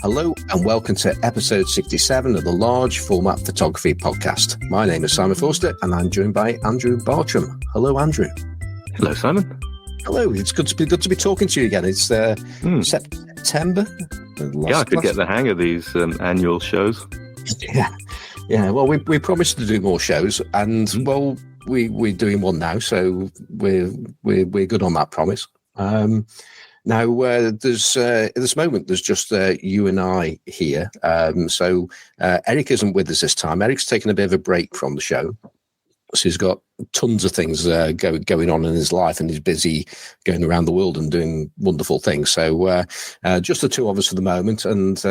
Hello and welcome to episode 67 of the Large Format Photography Podcast. My name is Simon Forster and I'm joined by Andrew Bartram. Hello, Andrew. Hello, Simon. Hello. It's good to be talking to you again. It's September. I could get the hang of these annual shows. Yeah. Well, we promised to do more shows, and well, we're doing one now, so we're good on that promise. Now, there's at this moment, there's just you and I here. So Eric isn't with us this time. Eric's taken a bit of a break from the show. So he's got tons of things going on in his life, and he's busy going around the world and doing wonderful things. So just the two of us for the moment, and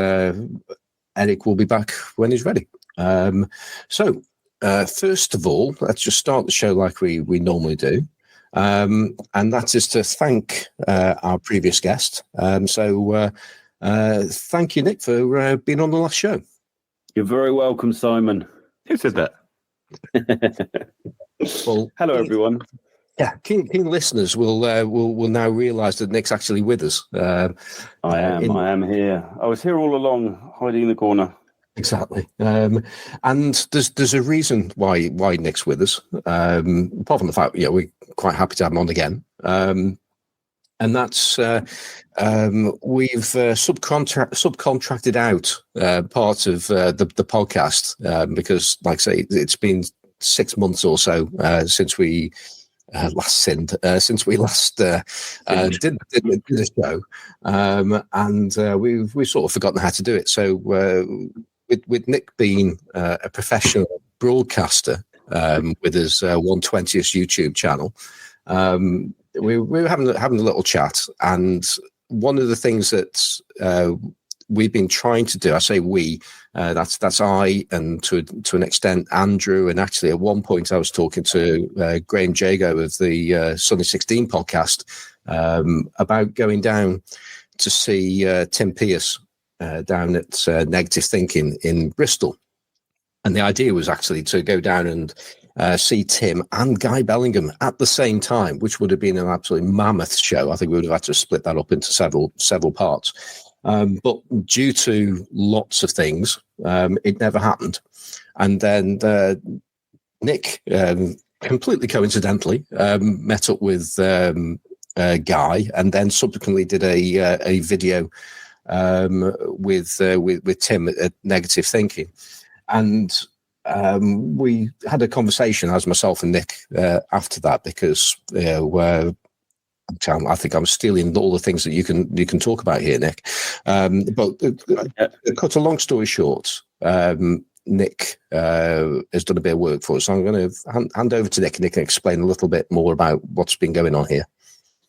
Eric will be back when he's ready. So first of all, let's just start the show like we normally do. And that is to thank our previous guest. So thank you, Nick, for being on the last show. You're very welcome, Simon. Who said that? Well, hello, everyone. Yeah, keen listeners will now realise that Nick's actually with us. I am here. I was here all along, hiding in the corner. Exactly. And there's a reason why Nick's with us. Apart from the fact, we're quite happy to have him on again. And that's we've subcontracted out part of the podcast because, like I say, it's been 6 months or so since we last did the show, and we've sort of forgotten how to do it. So with Nick being a professional broadcaster with his 120th YouTube channel, we were having a little chat, and one of the things that we've been trying to do, I say we, that's I, and to an extent Andrew, and actually at one point I was talking to Graham Jago of the Sunny 16 podcast about going down to see Tim Pearse down at Negative Thinking in Bristol. And the idea was actually to go down and see Tim and Guy Bellingham at the same time, which would have been an absolutely mammoth show. I think we would have had to split that up into several parts. But due to lots of things, it never happened. And then Nick, completely coincidentally, met up with Guy, and then subsequently did a video with Tim at Negative Thinking. And we had a conversation, as myself and Nick, after that, because I think I'm stealing all the things that you can talk about here, Nick. But cut a long story short, Nick has done a bit of work for us. So I'm going to hand over to Nick, and Nick can explain a little bit more about what's been going on here.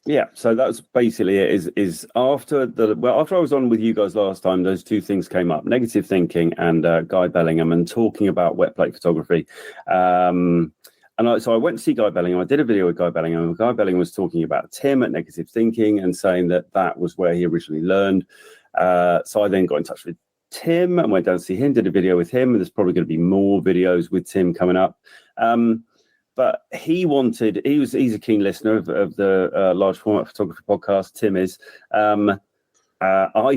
Yeah, so that's basically it. Is after I was on with you guys last time, those two things came up: Negative Thinking and Guy Bellingham, and talking about wet plate photography. So I went to see Guy Bellingham. I did a video with Guy Bellingham. Guy Bellingham was talking about Tim at Negative Thinking and saying that was where he originally learned. So I then got in touch with Tim and went down to see him, did a video with him. And there's probably going to be more videos with Tim coming up. But he's a keen listener of the Large Format Photography Podcast. Tim is. I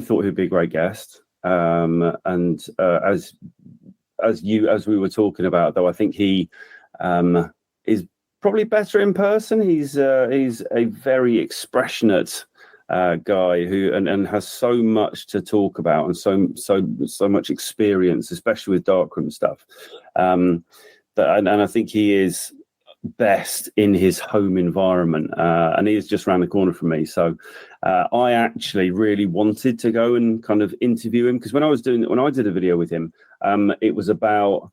thought he'd be a great guest. And as we were talking about, though, I think he is probably better in person. He's a very expressionate guy who and has so much to talk about, and so much experience, especially with darkroom stuff. And I think he is best in his home environment, and he is just around the corner from me. So I actually really wanted to go and kind of interview him, because when I did a video with him, it was about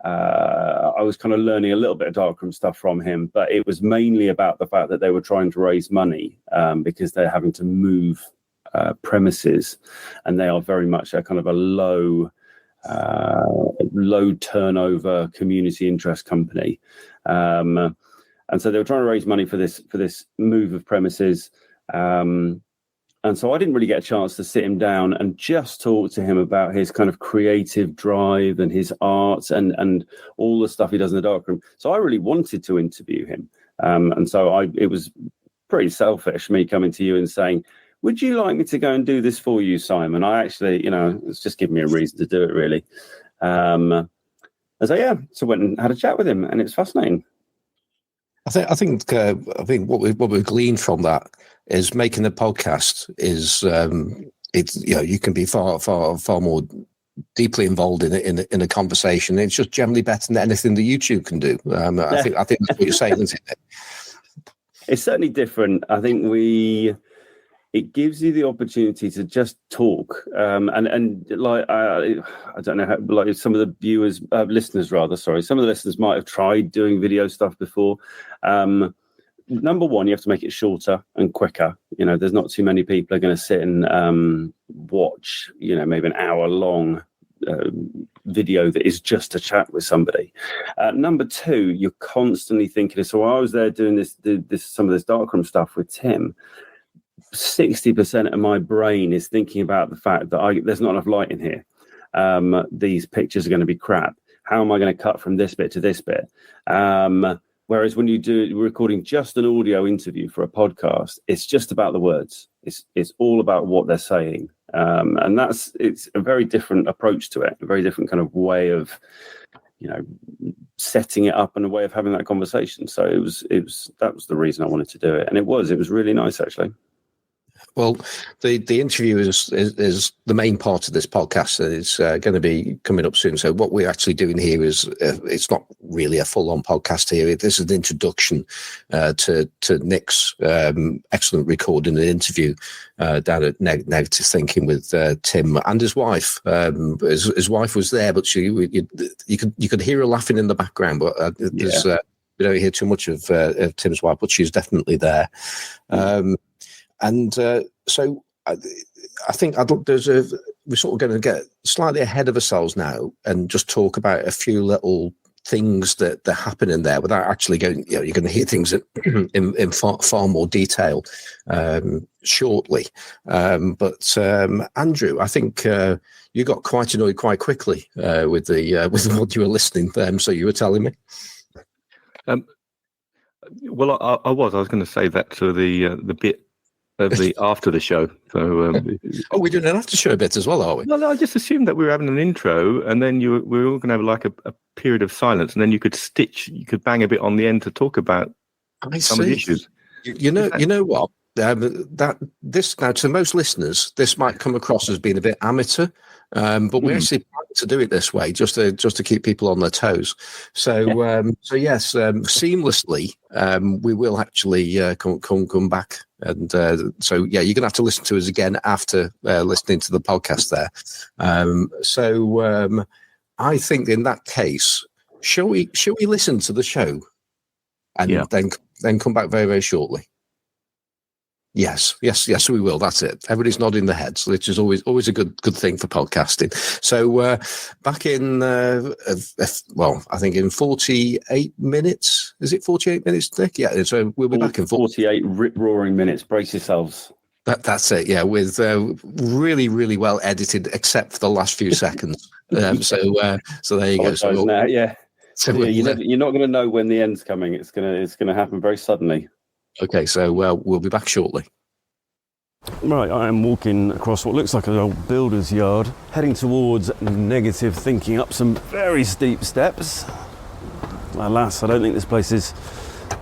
I was kind of learning a little bit of darkroom stuff from him, but it was mainly about the fact that they were trying to raise money because they're having to move premises, and they are very much a kind of a low turnover community interest company, and so they were trying to raise money for this move of premises. And so I didn't really get a chance to sit him down and just talk to him about his kind of creative drive and his art and all the stuff he does in the darkroom. So I really wanted to interview him. And so it was pretty selfish, me coming to you and saying, would you like me to go and do this for you, Simon? I actually, it's just given me a reason to do it, really. I said, yeah. So went and had a chat with him, and it's fascinating. I think what we gleaned from that is making a podcast is you can be far more deeply involved in a conversation. It's just generally better than anything that YouTube can do. I think that's what you're saying, isn't it? It's certainly different. I think it gives you the opportunity to just talk. And like, I don't know how, like some of the listeners might have tried doing video stuff before. Number one, you have to make it shorter and quicker. There's not too many people are going to sit and watch, maybe an hour long video that is just a chat with somebody. Number two, you're constantly thinking. So I was there doing some of this darkroom stuff with Tim. 60% of my brain is thinking about the fact that there's not enough light in here. These pictures are going to be crap. How am I going to cut from this bit to this bit? Whereas when you're recording just an audio interview for a podcast, it's just about the words. It's all about what they're saying. And it's a very different approach to it, a very different kind of way of, setting it up and a way of having that conversation. So that was the reason I wanted to do it. And it was really nice, actually. Well, the interview is the main part of this podcast, and it's going to be coming up soon. So what we're actually doing here is it's not really a full-on podcast here. This is an introduction to Nick's excellent recording and interview down at Negative Thinking with Tim and his wife. His wife was there, but you could hear her laughing in the background. But we don't hear too much of Tim's wife, but she's definitely there. And so I think we're sort of going to get slightly ahead of ourselves now and just talk about a few little things that happen in there without actually going, you're going to hear things in far more detail shortly. But Andrew, I think you got quite annoyed quite quickly with what you were listening to, so you were telling me. Well, I was going to say that to the bit of the after the show. So we're doing an after show bit as well, are we? Well, I just assumed that we were having an intro, and then we were all going to have like a period of silence, and then you could bang a bit on the end to talk about some of the issues. You know what? This now, to most listeners, this might come across as being a bit amateur, but we actually plan to do it this way just to keep people on their toes. So yes, seamlessly, we will actually come back, and so yeah, you're gonna have to listen to us again after listening to the podcast there. I think in that case, shall we listen to the show, and then come back very, very shortly. Yes, we will. That's it. Everybody's nodding their heads, which is always a good thing for podcasting. So back in, I think in 48 minutes. Is it 48 minutes, Nick? Yeah. So we'll be back in 48 rip-roaring minutes. Brace yourselves. That's it. Yeah, with really, really well edited, except for the last few seconds. So there you go. So now, yeah. So you're not going to know when the end's coming. It's gonna happen very suddenly. Okay, so we'll be back shortly. Right, I am walking across what looks like an old builder's yard, heading towards Negative Thinking up some very steep steps. Alas, I don't think this place is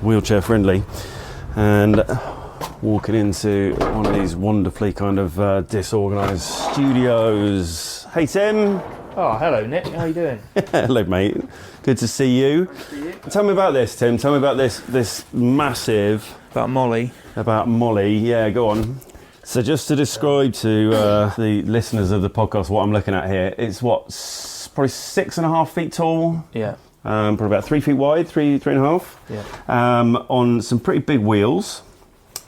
wheelchair friendly. And walking into one of these wonderfully kind of disorganised studios. Hey, Tim. Oh, hello, Nick. How you doing? Hello, mate. Good to see you. Tell me about this, Tim. Tell me about this massive... About Molly. About Molly, yeah, go on. So just to describe to the listeners of the podcast what I'm looking at here, it's probably 6.5 feet tall. Yeah. Probably about 3 feet wide, three and a half. Yeah. On some pretty big wheels.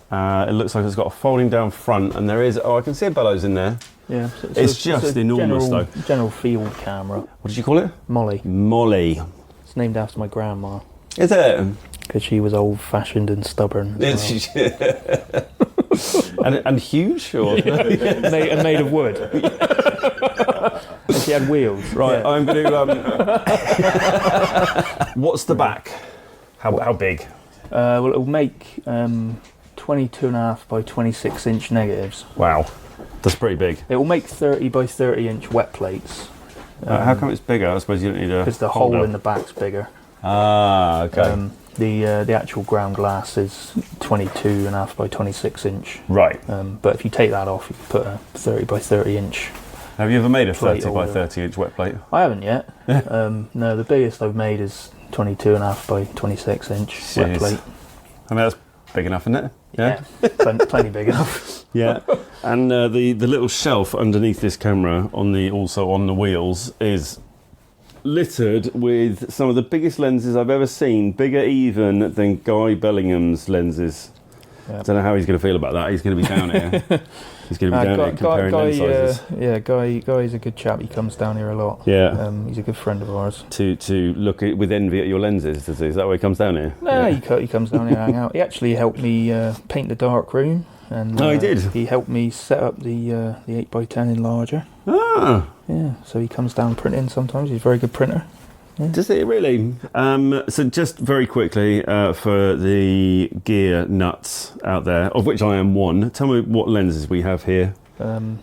It looks like it's got a folding down front, and there is... Oh, I can see a bellows in there. Yeah. It's just enormous, though. General field camera. What did you call it? Molly. Molly. It's named after my grandma. Is it? Because she was old-fashioned and stubborn. Well. and huge, or and made of wood. And she had wheels. Right, yeah. I'm going to. What's the back? How big? Well, it'll make 12 22.5 by 26 inch negatives. Wow, that's pretty big. It will make 30 by 30 inch wet plates. How come it's bigger? I suppose you don't need a Because the hole in the back's bigger. Ah, okay. The actual ground glass is 22.5 by 26 inch. Right. But if you take that off, you can put a 30 by 30 inch. Have you ever made a plate 30 by or- 30 inch wet plate? I haven't yet. No, the biggest I've made is 22.5 by 26 inch wet Jeez. plate. I mean, that's big enough, isn't it? Yeah, plenty big enough. Yeah. And the little shelf underneath this camera, also on the wheels, is littered with some of the biggest lenses I've ever seen, bigger even than Guy Bellingham's lenses. Yeah. I don't know how he's going to feel about that. He's going to be down here. He's going to be down here comparing lens sizes. Guy's a good chap. He comes down here a lot. Yeah. He's a good friend of ours. To look with envy at your lenses, does he? Is that why he comes down here? No, he comes down here and hang out. He actually helped me paint the dark room. And, he did? He helped me set up the 8x10 enlarger. Ah. Yeah, so he comes down printing sometimes. He's a very good printer. Yeah. Does it really? So just very quickly, for the gear nuts out there, of which I am one, tell me what lenses we have here.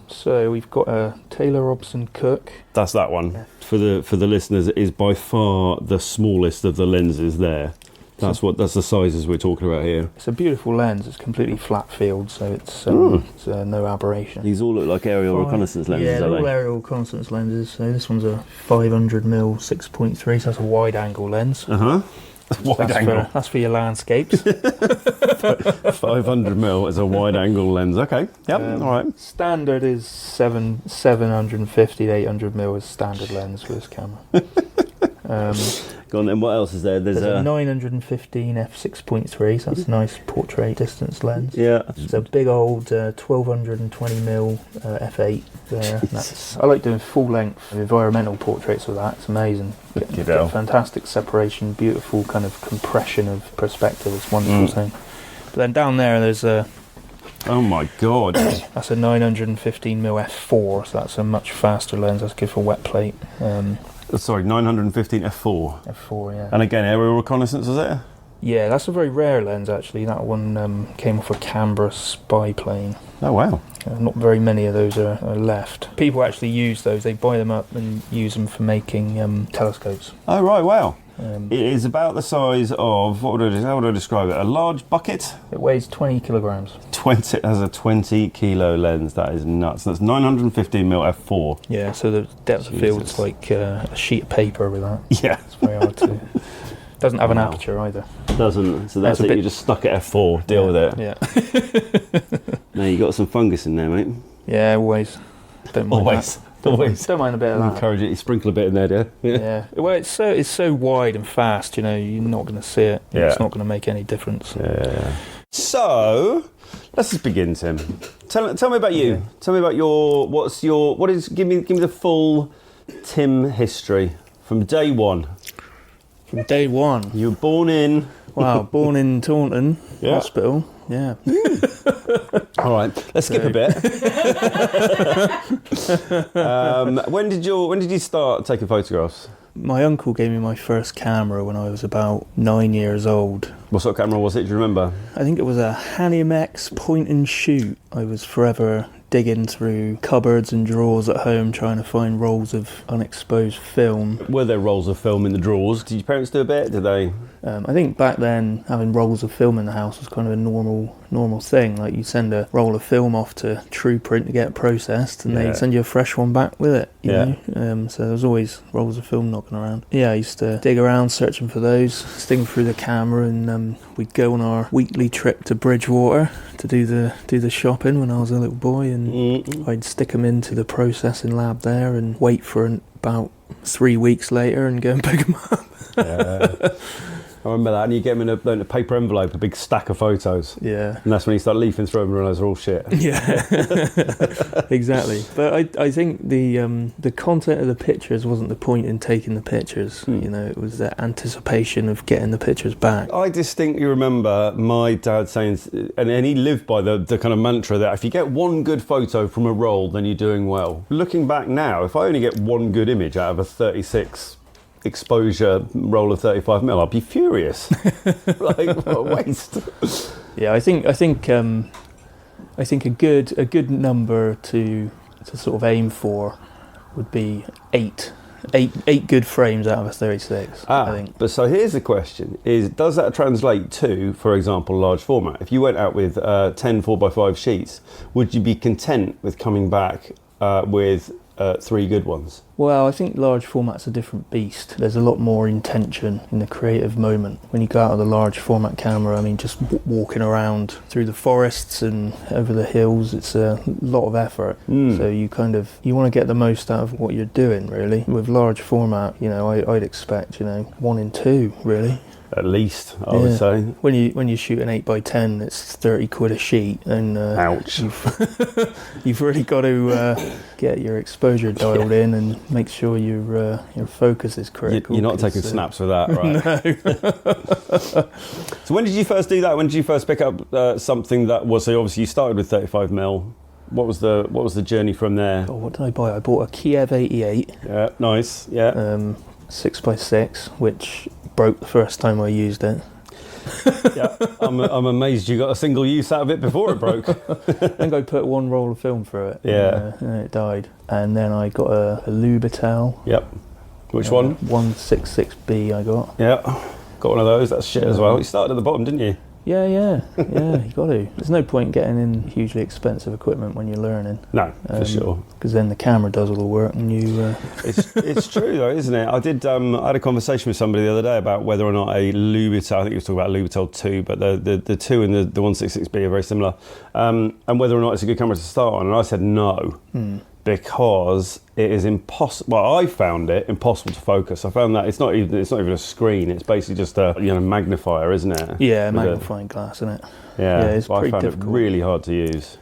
So we've got a Taylor Robson Cook. That's that one. Yeah. For the listeners, it is by far the smallest of the lenses there. That's the sizes we're talking about here. It's a beautiful lens. It's completely flat field, so it's no aberration. These all look like aerial reconnaissance lenses, yeah, are they're all they? aerial reconnaissance lenses. So this one's a 500mm 6.3, so that's a wide angle lens. That's for your landscapes. 500mm is a wide angle lens. Okay. Yep. All right. Standard is 750 to 800mm is standard lens for this camera. Go on then. What else is there? There's a 915 f6.3, so that's a nice portrait distance lens. Yeah. It's a big old 1220mm f8 there. I like doing full length environmental portraits with that. It's amazing. Get fantastic separation, beautiful kind of compression of perspective. It's a wonderful thing. But then down there's a Oh my god. that's a 915mm f4, so that's a much faster lens. That's good for wet plate. Sorry, 915 f4. F4, yeah. And again, aerial reconnaissance, was it? Yeah, that's a very rare lens actually. That one came off a Canberra spy plane. Oh wow. Not very many of those are left. People actually use those. They buy them up and use them for making telescopes. Oh right, wow. It It is about the size of, how would I describe it? A large bucket? weighs 20 kilograms. 20, it has a 20 kilo lens. That is nuts. That's 915mm f4. Yeah, so the depth of field is like a sheet of paper with that. Yeah. It's very hard to... Doesn't have an aperture either. Doesn't. So that's It's a it. bit- You just stuck at f4. Deal with it. Yeah. Now you got some fungus in there, mate. Yeah, always. Don't mind Always. that. Always. Don't mind a bit of that. Encourage it. You sprinkle a bit in there, do you? Yeah. Well, it's so wide and fast. You're not going to see it. Yeah. It's not going to make any difference. Yeah. So let's just begin, Tim. Tell me about you. Tell me about give me the full Tim history from day one. From day one. You were born in. Wow, born in Taunton Yeah. Hospital. Yeah. All right, let's skip a bit. When did you start taking photographs? My uncle gave me my first camera when I was about 9 years old. What sort of camera was it? Do you remember? I think it was a Hanimex point and shoot. I was forever digging through cupboards and drawers at home trying to find rolls of unexposed film. Were there rolls of film in the drawers? Did your parents do a bit? Did they? I think back then having rolls of film in the house was kind of a normal thing. Like you send a roll of film off to True Print to get processed, and they'd send you a fresh one back with it. You know? So there was always rolls of film knocking around. Yeah, I used to dig around searching for those, sticking through the camera, and we'd go on our weekly trip to Bridgewater to do the shopping when I was a little boy, and I'd stick them into the processing lab there and wait for about 3 weeks later and go and pick them up. Yeah. I remember that, and you get them in a paper envelope, a big stack of photos. Yeah. And that's when you start leafing through them and realise they're all shit. Yeah, exactly. But I think the content of the pictures wasn't the point in taking the pictures. You know, it was the anticipation of getting the pictures back. I distinctly remember my dad saying, and he lived by the kind of mantra that if you get one good photo from a roll, then you're doing well. Looking back now, if I only get one good image out of a 36 exposure roll of 35mm, I'll be furious. Like, what a waste. Yeah, I think a good number to sort of aim for would be eight good frames out of a 36. I think. But so here's the question: does that translate to, for example, large format? If you went out with 10 4x5 sheets, would you be content with coming back with 3 good ones? Well, I think large format's a different beast. There's a lot more intention in the creative moment. When you go out with a large format camera, I mean, just walking around through the forests and over the hills, it's a lot of effort. So you want to get the most out of what you're doing, really. With large format, I'd expect, 1 in 2, really. At least, I would say. When you shoot an 8x10, it's 30 quid a sheet, and ouch. You've really got to get your exposure dialed in and make sure your focus is correct. You're not taking snaps with that, right? No. So when did you first do that? When did you first pick up something that was, so obviously you started with 35mm. What was the journey from there? Oh, what did I buy? I bought a Kiev 88. Yeah, nice. Yeah. 6x6, which broke the first time I used it. Yeah, I'm amazed you got a single use out of it before it broke. I think I put 1 roll of film through it. Yeah. And it died. And then I got a Lubitel. Yep. Which one? 166B I got. Yeah. Got one of those. That's shit as well. You started at the bottom, didn't you? Yeah, you got to. There's no point getting in hugely expensive equipment when you're learning. No, for sure. Because then the camera does all the work, and you. It's true though, isn't it? I had a conversation with somebody the other day about whether or not a Lubitel, I think he was talking about a Lubitel 2, but the 2 and the 166B are very similar, and whether or not it's a good camera to start on. And I said no. Because it is impossible. Well, I found it impossible to focus. I found that it's not even a screen. It's basically just a magnifier, isn't it? Yeah, magnifying glass, isn't it? Yeah, it's pretty I found difficult. it really hard to use.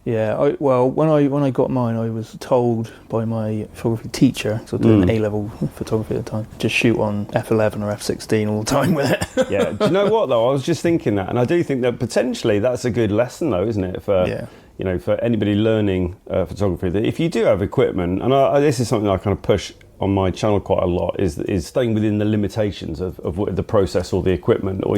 Yeah, when I got mine, I was told by my photography teacher, so I was doing A-level photography at the time, just shoot on f11 or f16 all the time with it. Yeah. Do you know what though? I was just thinking that, and I do think that potentially that's a good lesson though, isn't it? For for anybody learning photography, that if you do have equipment, and this is something I kind of push on my channel quite a lot, is staying within the limitations of the process or the equipment, or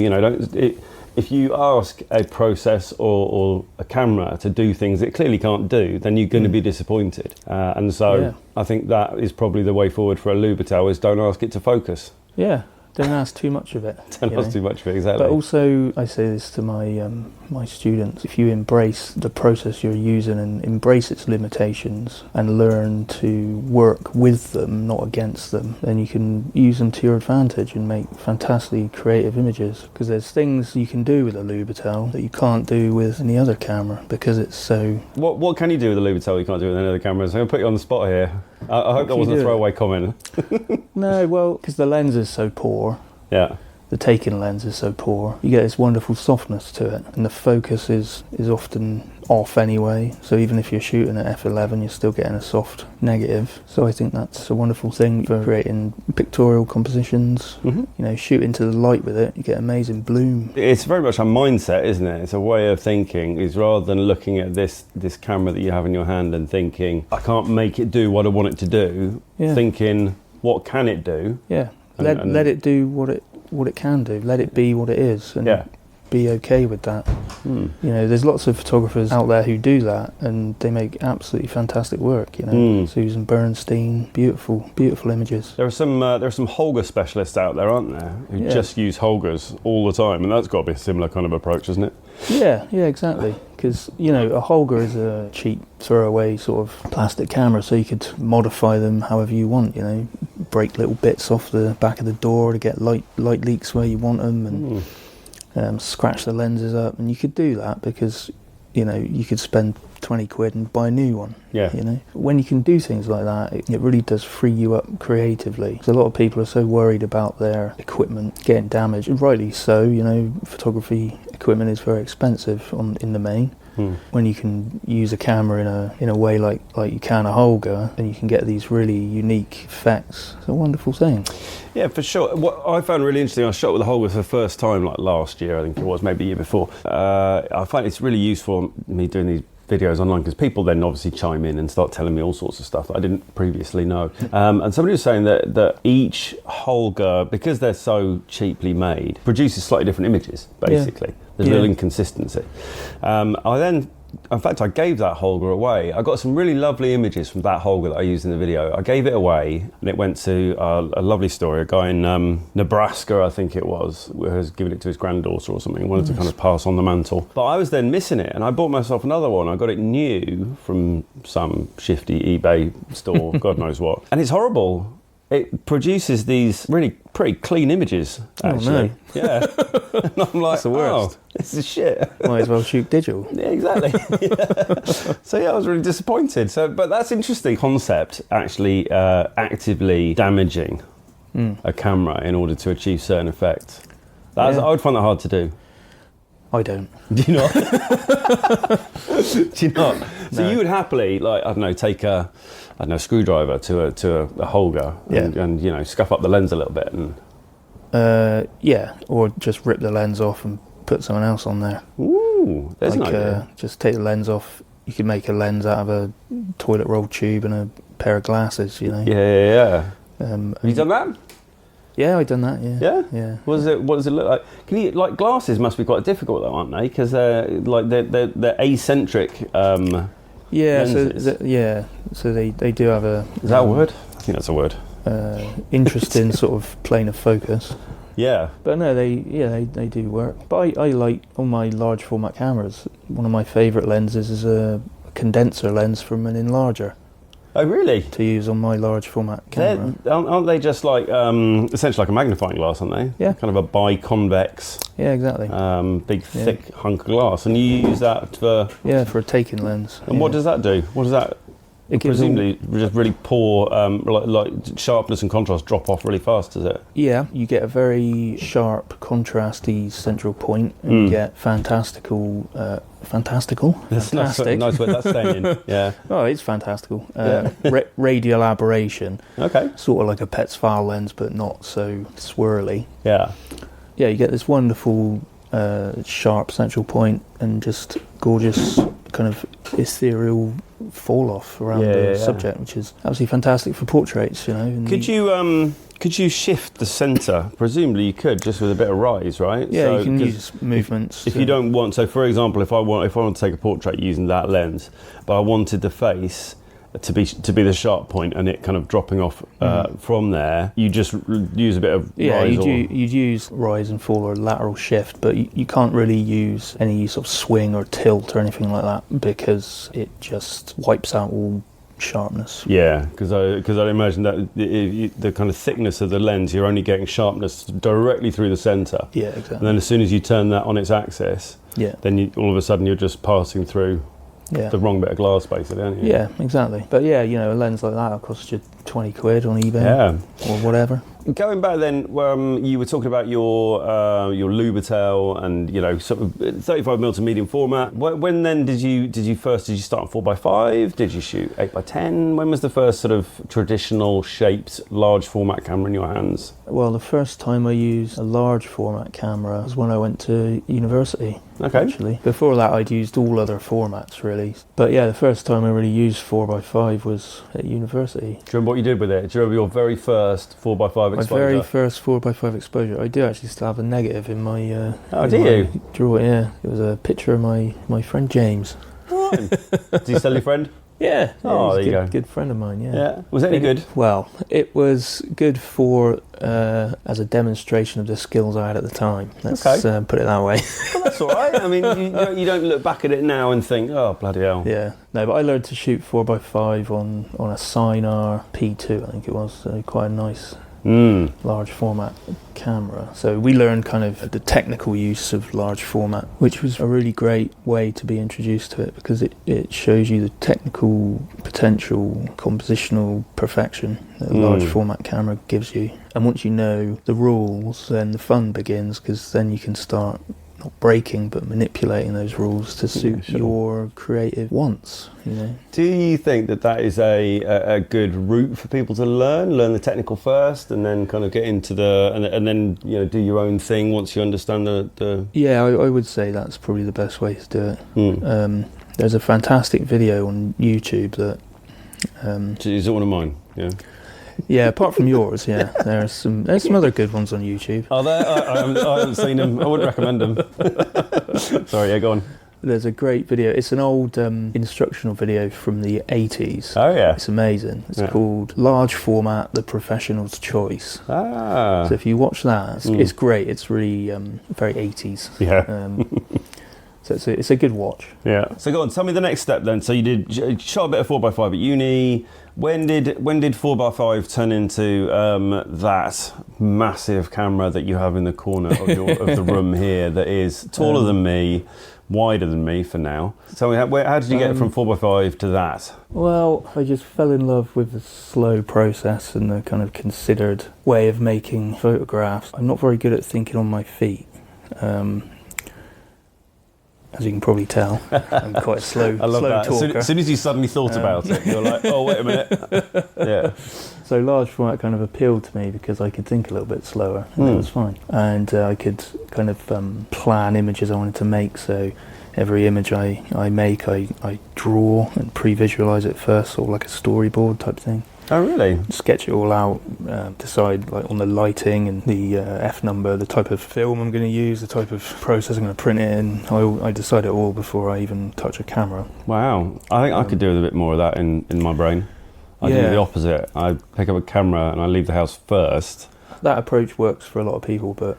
if you ask a process or a camera to do things it clearly can't do, then you're going to be disappointed. And so I think that is probably the way forward for a Lubitel, is don't ask it to focus. Yeah. Don't ask too much of it. Don't ask too much of it, exactly. But also, I say this to my students: if you embrace the process you're using and embrace its limitations and learn to work with them, not against them, then you can use them to your advantage and make fantastically creative images. Because there's things you can do with a Lubitel that you can't do with any other camera, because it's so... What can you do with a Lubitel you can't do with any other cameras? I'm going to put you on the spot here. I hope that wasn't a throwaway comment. No, well, because the lens is so poor. Yeah. The taking lens is so poor. You get this wonderful softness to it, and the focus is often off anyway. So even if you're shooting at f11, you're still getting a soft negative. So I think that's a wonderful thing for creating pictorial compositions. Shoot into the light with it, you get amazing bloom. It's very much a mindset, isn't it? It's a way of thinking. Is rather than looking at this camera that you have in your hand and thinking, I can't make it do what I want it to do. Thinking, what can it do? Yeah. Let it do what it can do. Let it be what it is, and be okay with that. There's lots of photographers out there who do that, and they make absolutely fantastic work. Susan Bernstein, beautiful images. There are some Holga specialists out there, aren't there, who just use Holgas all the time, and that's got to be a similar kind of approach, isn't it? Yeah, exactly. Because a Holga is a cheap throwaway sort of plastic camera, so you could modify them however you want. Break little bits off the back of the door to get light leaks where you want them, and scratch the lenses up, and you could do that because you could spend 20 quid and buy a new one. When you can do things like that, it really does free you up creatively. Because a lot of people are so worried about their equipment getting damaged, and rightly so. Photography equipment is very expensive in the main. When you can use a camera in a way like you can a Holga, and you can get these really unique effects. It's a wonderful thing. Yeah, for sure. What I found really interesting, I shot with a Holga for the first time like last year, I think it was, maybe the year before. I find it's really useful, me doing these videos online, because people then obviously chime in and start telling me all sorts of stuff that I didn't previously know. And somebody was saying that each Holga, because they're so cheaply made, produces slightly different images, basically. There's real inconsistency. In fact, I gave that Holga away. I got some really lovely images from that Holga that I used in the video. I gave it away, and it went to a lovely story. A guy in Nebraska, I think it was giving it to his granddaughter or something. Wanted to kind of pass on the mantle. But I was then missing it, and I bought myself another one. I got it new from some shifty eBay store, God knows what. And it's horrible. It produces these really pretty clean images, actually. Oh, no. Yeah. And I'm like, That's the worst. this is shit. Might as well shoot digital. Yeah, exactly. So I was really disappointed. But that's interesting concept, actually actively damaging a camera in order to achieve certain effects. I would find that hard to do. I don't. Do you not? Do you not? So No. you would happily, like, I don't know, take a screwdriver to a Holga and scuff up the lens a little bit and. Or just rip the lens off and put something else on there. Ooh, there's an idea. Just take the lens off. You could make a lens out of a toilet roll tube and a pair of glasses. Yeah. Have you done that? Yeah, I've done that. Yeah. Yeah. What does it look like? Can you, like, glasses must be quite difficult though, aren't they? Because they're eccentric. Yeah. So they do have a. Is that a word? I think that's a word. Interesting sort of plane of focus. Yeah. But no, they do work. But I like, on my large format cameras, one of my favourite lenses is a condenser lens from an enlarger. Oh, really? To use on my large format camera. Aren't they just like essentially like a magnifying glass, aren't they? Yeah. Kind of a biconvex. Yeah, exactly. Big thick hunk of glass, and you use that for. Yeah, for a taking lens. And what does that do? What does that? It presumably just really poor, like sharpness and contrast drop off really fast, does it? Yeah, you get a very sharp, contrasty central point, and you get fantastical. That's nice word. That's staying in. Yeah. Oh, it's fantastical. Radial aberration. Okay. Sort of like a Pet's file lens, but not so swirly. Yeah. Yeah, you get this wonderful, sharp central point, and just gorgeous kind of ethereal fall off around the subject, which is absolutely fantastic for portraits. Could you shift the centre? Presumably you could, just with a bit of rise, right? Yeah, so you can use movements. If you don't want, so for example, if I want to take a portrait using that lens, but I wanted the face to be the sharp point and it kind of dropping off from there, you just use a bit of rise. You'd use rise and fall or lateral shift, but you can't really use any sort of swing or tilt or anything like that, because it just wipes out all sharpness. Yeah, because I imagine that the kind of thickness of the lens, you're only getting sharpness directly through the centre. Yeah, exactly. And then as soon as you turn that on its axis, then all of a sudden you're just passing through the wrong bit of glass, basically, aren't you? Yeah, exactly. But yeah, a lens like that will cost you 20 quid on eBay or whatever. Going back then, you were talking about your Lubitel and sort of 35mm to medium format. When then did you start on 4x5? Did you shoot 8x10? When was the first sort of traditional shaped large format camera in your hands? Well, the first time I used a large format camera was when I went to university. Okay. Actually, before that I'd used all other formats really. But yeah, the first time I really used 4x5 was at university. Do you remember what you did with it? Do you remember your very first 4x5 exposure? My very first 4x5 exposure. I do actually still have a negative in my drawer. Yeah, it was a picture of my friend James. Right. Did you tell your friend? Yeah. Oh, there you go. Good friend of mine. Yeah. Was it any good? Well, it was good for as a demonstration of the skills I had at the time. Let's put it that way. Well, that's all right. I mean, you don't look back at it now and think, oh, bloody hell. Yeah. No, but I learned to shoot 4x5 on a Starr P2, I think it was. Quite a nice large format camera. So we learned kind of the technical use of large format, which was a really great way to be introduced to it, because it shows you the technical potential, compositional perfection that a large format camera gives you. And once you know the rules, then the fun begins, because then you can start not breaking but manipulating those rules to suit your creative wants. Do you think that is a good route for people to learn the technical first, and then kind of get into and then do your own thing once you understand the Yeah, I would say that's probably the best way to do it. There's a fantastic video on YouTube that. Is it one of mine? Yeah. Yeah, apart from yours, yeah, there's some other good ones on YouTube. Are there? I haven't seen them. I wouldn't recommend them. Sorry, yeah, go on. There's a great video. It's an old instructional video from the 80s. Oh yeah, it's amazing. It's called Large Format: The Professional's Choice. Ah. So if you watch that, it's great. It's really very 80s. Yeah. So it's a good watch. Yeah. So go on, tell me the next step then. So you shot a bit of 4x5 at uni. When did 4x5 turn into that massive camera that you have in the corner of the room here that is taller than me, wider than me for now? Tell me, how did you get from 4x5 to that? Well, I just fell in love with the slow process and the kind of considered way of making photographs. I'm not very good at thinking on my feet. As you can probably tell, I'm quite a slow talker. As soon as you suddenly thought about it, you're like, oh, wait a minute. Yeah. So large format kind of appealed to me because I could think a little bit slower, and it was fine. And I could kind of plan images I wanted to make. So every image I make, I draw and pre-visualize it first, sort of like a storyboard type thing. Oh, really? Sketch it all out, decide like on the lighting and the F number, the type of film I'm going to use, the type of process I'm going to print it in. I decide it all before I even touch a camera. Wow. I think I could do with a bit more of that in my brain. I do the opposite. I pick up a camera and I leave the house first. That approach works for a lot of people, but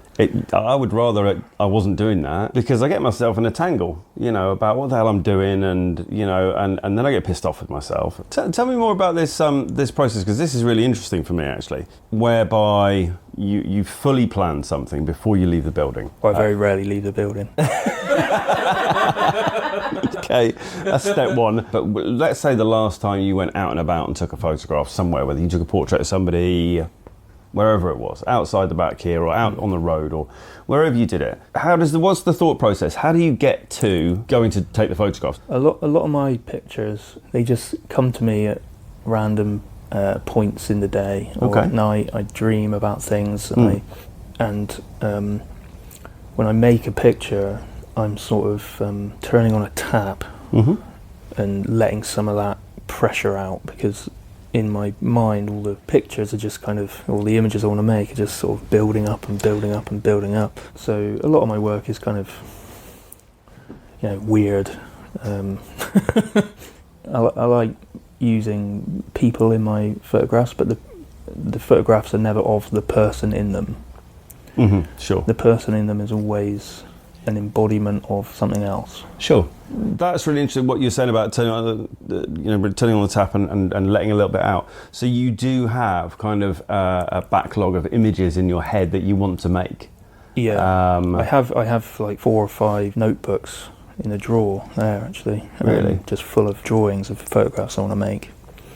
I would rather I wasn't doing that, because I get myself in a tangle, about what the hell I'm doing, and and then I get pissed off with myself. Tell me more about this this process, because this is really interesting for me actually, whereby you fully plan something before you leave the building. I very rarely leave the building. Okay, that's step one. But let's say the last time you went out and about and took a photograph somewhere, whether you took a portrait of somebody, wherever it was, outside the back here or out on the road or wherever you did it. What's the thought process? How do you get to going to take the photographs? A lot of my pictures, they just come to me at random points in the day or at night. I dream about things, and when I make a picture, I'm sort of turning on a tap and letting some of that pressure out, because in my mind, all the pictures are just kind of, all the images I want to make are just sort of building up and building up and building up. So a lot of my work is kind of, weird. I like using people in my photographs, but the photographs are never of the person in them. Sure. The person in them is always an embodiment of something else. Sure. That's really interesting what you're saying about turning on the tap and letting a little bit out. So you do have kind of a backlog of images in your head that you want to make. Yeah. I have like 4 or 5 notebooks in a drawer there actually. Really? Just full of drawings of photographs I want to make.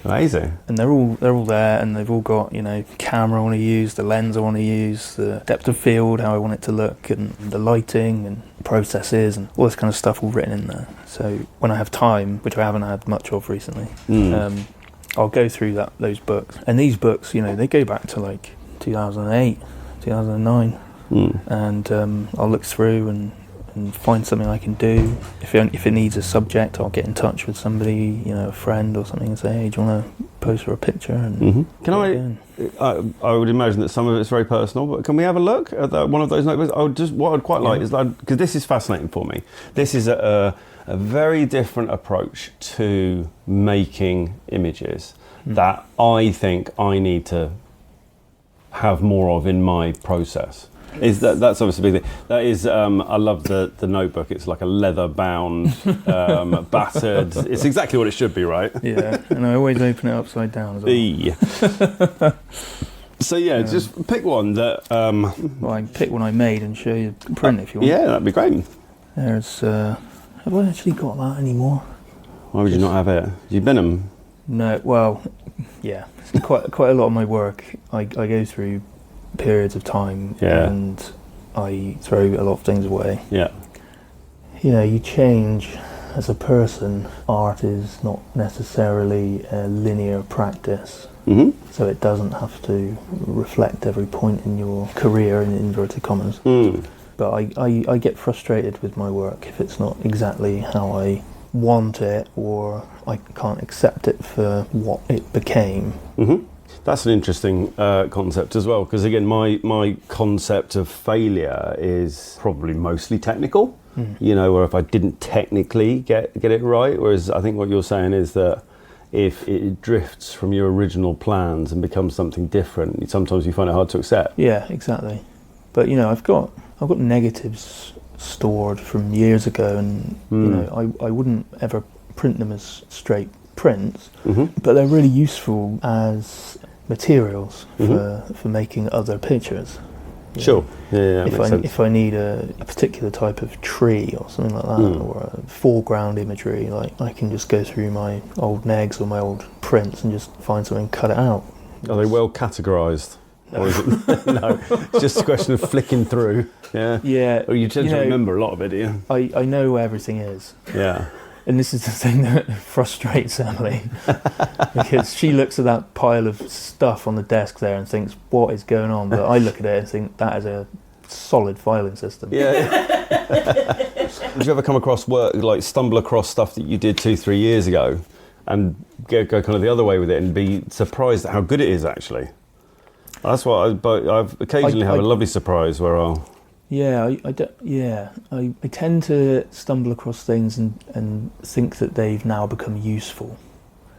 Amazing. And they're all there, and they've all got, camera I want to use, the lens I want to use, the depth of field, how I want it to look, and the lighting and processes and all this kind of stuff all written in there. So when I have time, which I haven't had much of recently, I'll go through those books. And these books, they go back to like 2008, 2009, and I'll look through and find something I can do. If it needs a subject, I'll get in touch with somebody, a friend or something, and say, hey, do you want to pose for a picture? And Can I would imagine that some of it's very personal, but can we have a look at one of those notebooks? What I'd quite like is, because this is fascinating for me. This is a very different approach to making images that I think I need to have more of in my process. That's obviously a big thing. That is, I love the notebook. It's like a leather bound, battered. It's exactly what it should be, right? Yeah, and I always open it upside down as well. So just pick one that. Well, I can pick one I made and show you the print if you want. Yeah, that'd be great. There's. Have I actually got that anymore? Why would you not have it? Do you bin them? No. Well, yeah. Quite a lot of my work. I go through periods of time and I throw a lot of things away. You change as a person. Art is not necessarily a linear practice, so it doesn't have to reflect every point in your career, in inverted commas. But I get frustrated with my work if it's not exactly how I want it or I can't accept it for what it became. That's an interesting concept as well, because again, my concept of failure is probably mostly technical. Or if I didn't technically get it right, whereas I think what you're saying is that if it drifts from your original plans and becomes something different, sometimes you find it hard to accept. Yeah, exactly. But I've got negatives stored from years ago, and I wouldn't ever print them as straight prints, but they're really useful as materials for making other pictures. Sure. Yeah, makes sense. If I need a particular type of tree or something like that, or a foreground imagery, like I can just go through my old negs or my old prints and just find something, cut it out. Are they well categorised? No. Or is it, no, it's just a question of flicking through. Yeah. Yeah. Or you tend to remember a lot of it, do you? I know where everything is. Yeah. And this is the thing that frustrates Emily, because she looks at that pile of stuff on the desk there and thinks, what is going on? But I look at it and think, that is a solid filing system. Yeah. Did you ever come across stumble across stuff that you did 2-3 years ago and go kind of the other way with it and be surprised at how good it is actually? That's what I've occasionally have a lovely surprise where I'll... Yeah, I tend to stumble across things and think that they've now become useful.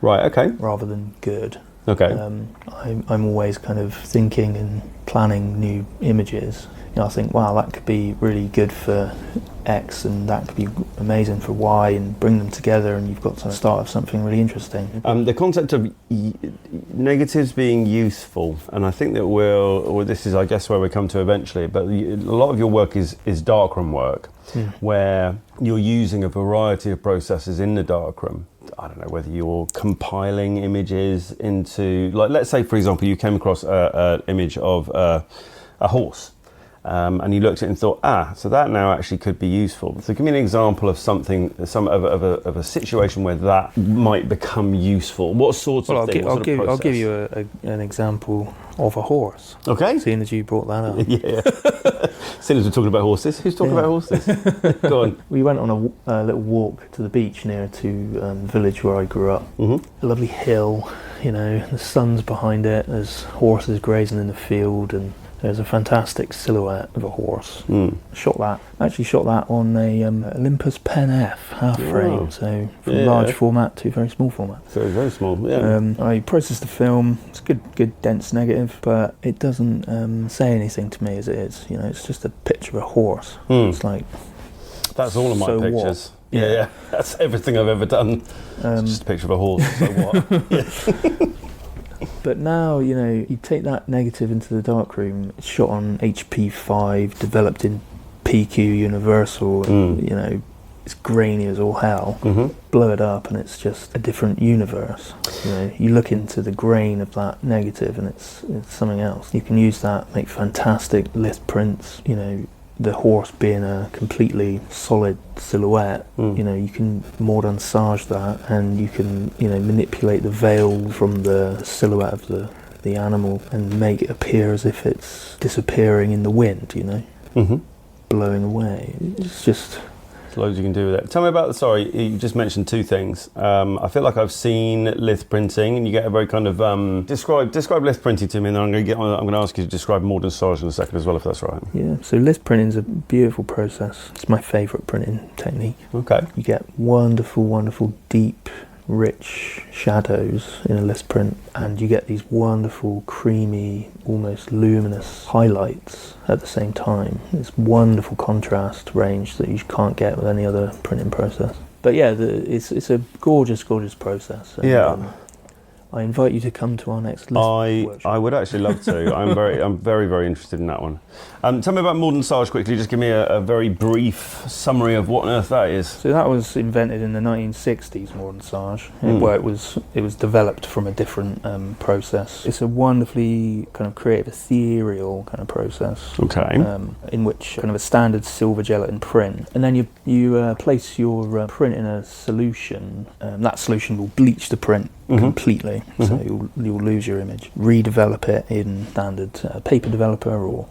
Right, okay. Rather than good. Okay. I'm always kind of thinking and planning new images. I think, wow, that could be really good for X and that could be amazing for Y, and bring them together and you've got the start of something really interesting. The concept of negatives being useful, and I think that this is, I guess, where we come to eventually, but a lot of your work is darkroom work, where you're using a variety of processes in the darkroom. I don't know whether you're compiling images into, like, let's say, for example, you came across an image of a horse. And you looked at it and thought, so that now actually could be useful. So give me an example of something, of a situation where that might become useful. What sorts of things? I'll give you an example of a horse. Okay. Seeing as you brought that up. Yeah. Seeing as we're talking about horses, who's talking about horses? Go on. We went on a little walk to the beach near to the village where I grew up. A lovely hill, the sun's behind it. There's horses grazing in the field, and there's a fantastic silhouette of a horse. Shot that on a Olympus Pen F half frame, so from large format to very small format. So very small, yeah. I processed the film. It's good dense negative, but it doesn't say anything to me as it is. It's just a picture of a horse. It's like, that's all of my pictures. What? Yeah, that's everything I've ever done. It's just a picture of a horse. So what? But now, you take that negative into the darkroom. It's shot on HP5, developed in PQ Universal, and, it's grainy as all hell. Blow it up and it's just a different universe. You look into the grain of that negative and it's something else. You can use that, make fantastic lith prints, the horse being a completely solid silhouette. You can Mordentcage that, and you can manipulate the veil from the silhouette of the animal and make it appear as if it's disappearing in the wind, blowing away. It's just... Loads you can do with it. Tell me about you just mentioned two things. I feel like I've seen Lith Printing, and you get a very kind of describe Lith Printing to me, and then I'm going to ask you to describe Mordentcage in a second as well, if that's right. Yeah. So Lith Printing is a beautiful process. It's my favourite printing technique. Okay. You get wonderful, deep, rich shadows in a lith print, and you get these wonderful, creamy, almost luminous highlights at the same time. It's wonderful contrast range that you can't get with any other printing process. But yeah, it's a gorgeous process. And, I invite you to come to our next list workshop. I would actually love to. I'm very interested in that one. Tell me about Mordentcage quickly. Just give me a very brief summary of what on earth that is. So that was invented in the 1960s, Mordentcage. It was developed from a different process. It's a wonderfully kind of creative, ethereal kind of process. Okay. In which kind of a standard silver gelatin print, and then you place your print in a solution. That solution will bleach the print completely. permanently. So you'll lose your image. Redevelop it in standard paper developer or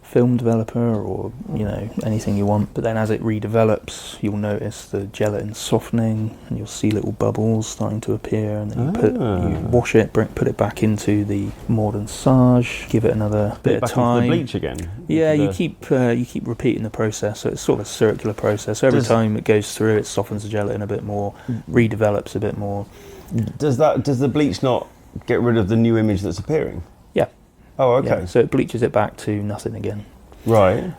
film developer or anything you want. But then as it redevelops, you'll notice the gelatin softening and you'll see little bubbles starting to appear, and then you wash it, put it back into the Mordentcage, give it another bit of time. Into the bleach again. Yeah, you keep repeating the process, so it's sort of a circular process. So every time it goes through, it softens the gelatin a bit more, redevelops a bit more. Does the bleach not get rid of the new image that's appearing? Yeah. Oh, okay. Yeah, so it bleaches it back to nothing again. Right.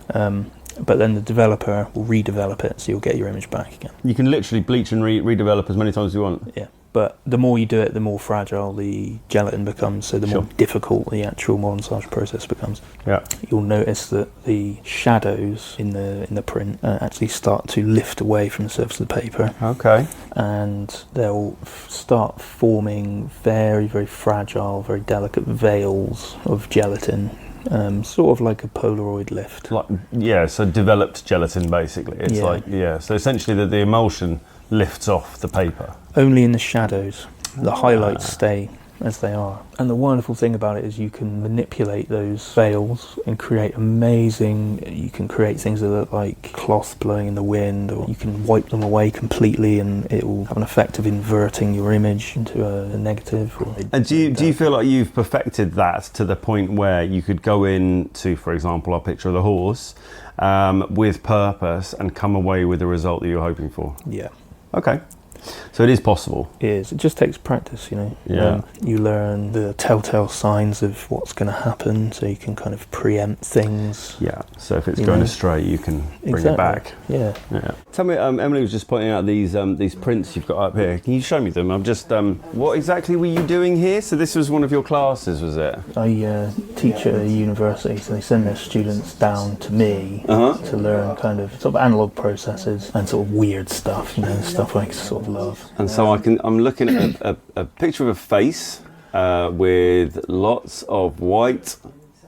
But then the developer will redevelop it, so you'll get your image back again. You can literally bleach and redevelop as many times as you want. Yeah. But the more you do it, the more fragile the gelatin becomes, so the more difficult the actual Mordentcage process becomes. Yeah. You'll notice that the shadows in the print actually start to lift away from the surface of the paper. Okay. And they'll start forming very, very fragile, very delicate veils of gelatin. Sort of like a Polaroid lift. So developed gelatin basically. It's so essentially the emulsion lifts off the paper. Only in the shadows. The highlights stay as they are. And the wonderful thing about it is you can manipulate those veils and create you can create things that look like cloth blowing in the wind, or you can wipe them away completely and it will have an effect of inverting your image into a negative. And do you feel like you've perfected that to the point where you could go into, for example, our picture of the horse with purpose and come away with the result that you're hoping for? Yeah. Okay. So it is possible. It is. It just takes practice, Yeah. You learn the telltale signs of what's going to happen, so you can kind of preempt things. Yeah. So if it's going astray, you can bring it back. Yeah. Tell me, Emily was just pointing out these prints you've got up here. Can you show me them? I'm just. What exactly were you doing here? So this was one of your classes, was it? I teach at a university, so they send their students down to me to learn kind of sort of analog processes and sort of weird stuff, stuff like sort of love. And so I'm looking at a picture of a face with lots of white.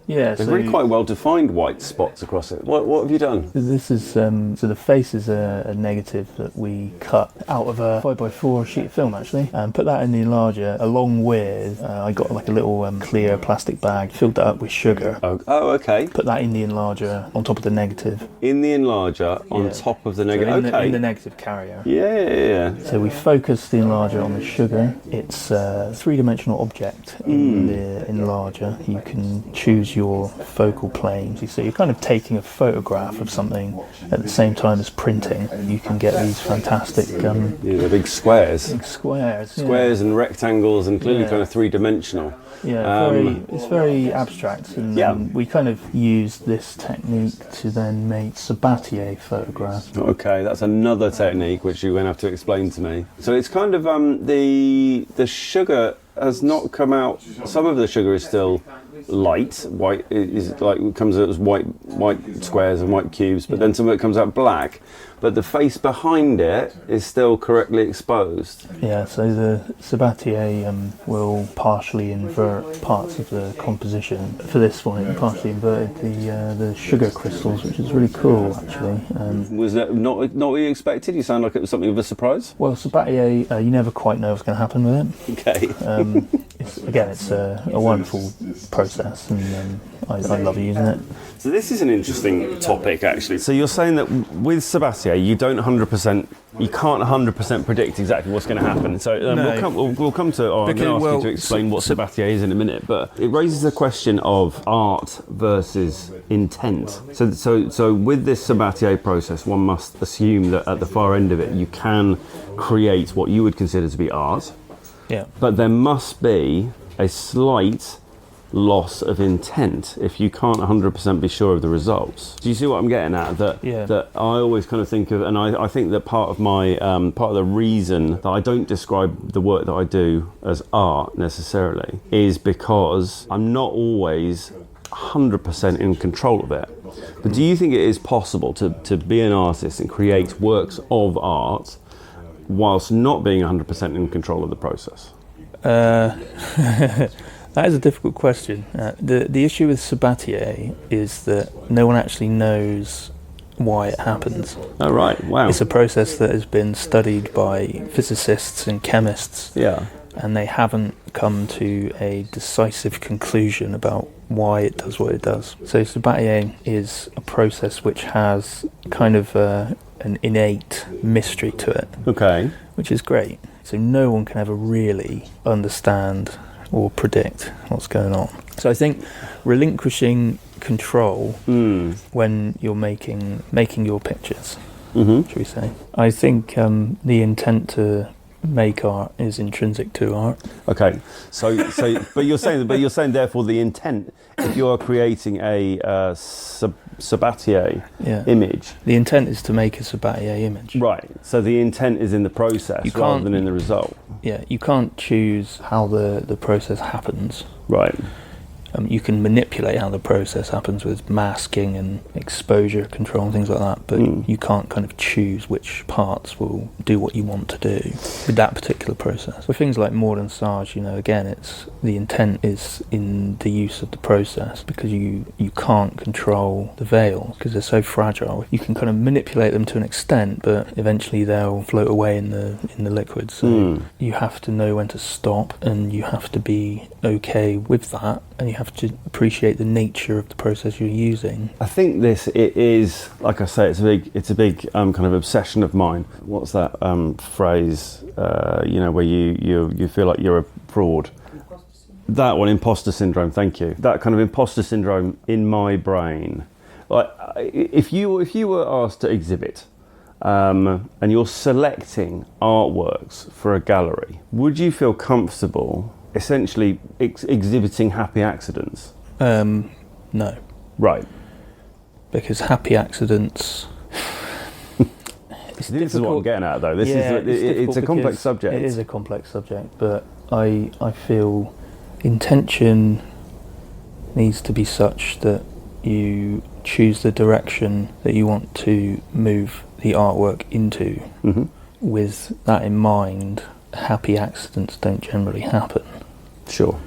Yeah, there's really quite well-defined white spots across it. What have you done? This is so the face is a negative that we cut out of a 5x4 sheet of film actually, and put that in the enlarger along with I got like a little clear plastic bag, filled that up with sugar. Oh, okay. Put that in the enlarger on top of the negative. In the enlarger on top of the negative. So in the negative carrier. Yeah. So we focus the enlarger on the sugar. It's a three-dimensional object in the enlarger. You can choose your focal planes. So you're kind of taking a photograph of something at the same time as printing. You can get these fantastic the big squares. Squares and rectangles, and clearly kind of three-dimensional. Yeah, it's very abstract, and we kind of use this technique to then make Sabattier photographs. Okay, that's another technique which you're going to have to explain to me. So it's kind of the sugar has not come out. Some of the sugar is still light white. It comes out as white squares and white cubes, but then some of it comes out black. But the face behind it is still correctly exposed. Yeah, so the Sabattier will partially invert parts of the composition. For this one, it partially inverted the sugar crystals, which is really cool, actually. Was that not what you expected? You sound like it was something of a surprise. Well, Sabattier, you never quite know what's going to happen with it. Okay. It's a wonderful process, and I love using it. So this is an interesting topic, actually. So you're saying that with Sabattier, you can't 100% predict exactly what's going to happen. So we'll come to. I'm going to ask you to explain what Sabattier is in a minute, but it raises the question of art versus intent. So with this Sabattier process, one must assume that at the far end of it, you can create what you would consider to be art. Yeah. But there must be a slight loss of intent if you can't 100% be sure of the results. Do you see what I'm getting at? That I always kind of think of, and I think that part of the reason that I don't describe the work that I do as art necessarily is because I'm not always 100% in control of it. But do you think it is possible to be an artist and create works of art whilst not being 100% in control of the process? That is a difficult question. The issue with Sabattier is that no one actually knows why it happens. Oh, right. Wow. It's a process that has been studied by physicists and chemists. Yeah. And they haven't come to a decisive conclusion about why it does what it does. So Sabattier is a process which has kind of an innate mystery to it. Okay. Which is great. So no one can ever really understand or predict what's going on. So I think relinquishing control when you're making your pictures, should we say. I think the intent to make art is intrinsic to art. Okay, so but you're saying therefore the intent, if you are creating a Sabattier image, the intent is to make a Sabattier image. Right. So the intent is in the process rather than in the result. Yeah, you can't choose how the process happens. Right. You can manipulate how the process happens with masking and exposure control and things like that, but you can't kind of choose which parts will do what you want to do with that particular process. With things like Mordentcage, again, it's the intent is in the use of the process, because you can't control the veils because they're so fragile. You can kind of manipulate them to an extent, but eventually they'll float away in the liquid. So you have to know when to stop, and you have to be okay with that, and you have to appreciate the nature of the process you're using. I think it is, like I say, it's a big kind of obsession of mine. What's that phrase? Where you feel like you're a fraud. That one, imposter syndrome. Thank you. That kind of imposter syndrome in my brain. Like, if you were asked to exhibit, and you're selecting artworks for a gallery, would you feel comfortable essentially exhibiting happy accidents? No. Right. Because happy accidents... This is what I'm getting at, though. It's a complex subject. It is a complex subject, but I feel intention needs to be such that you choose the direction that you want to move the artwork into. With that in mind, happy accidents don't generally happen. Sure.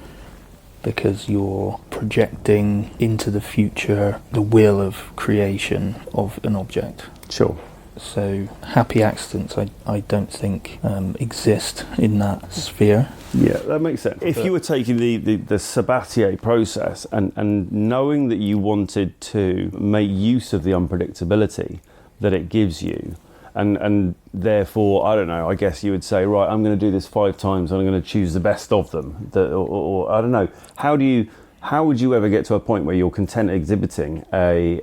Because you're projecting into the future the will of creation of an object. Sure. So happy accidents, I don't think exist in that sphere. Yeah, that makes sense. If you were taking the Sabattier process and knowing that you wanted to make use of the unpredictability that it gives you, and therefore, I don't know, I guess you would say, right, I'm going to do this 5 times and I'm going to choose the best of them. Or I don't know, how would you ever get to a point where you're content exhibiting a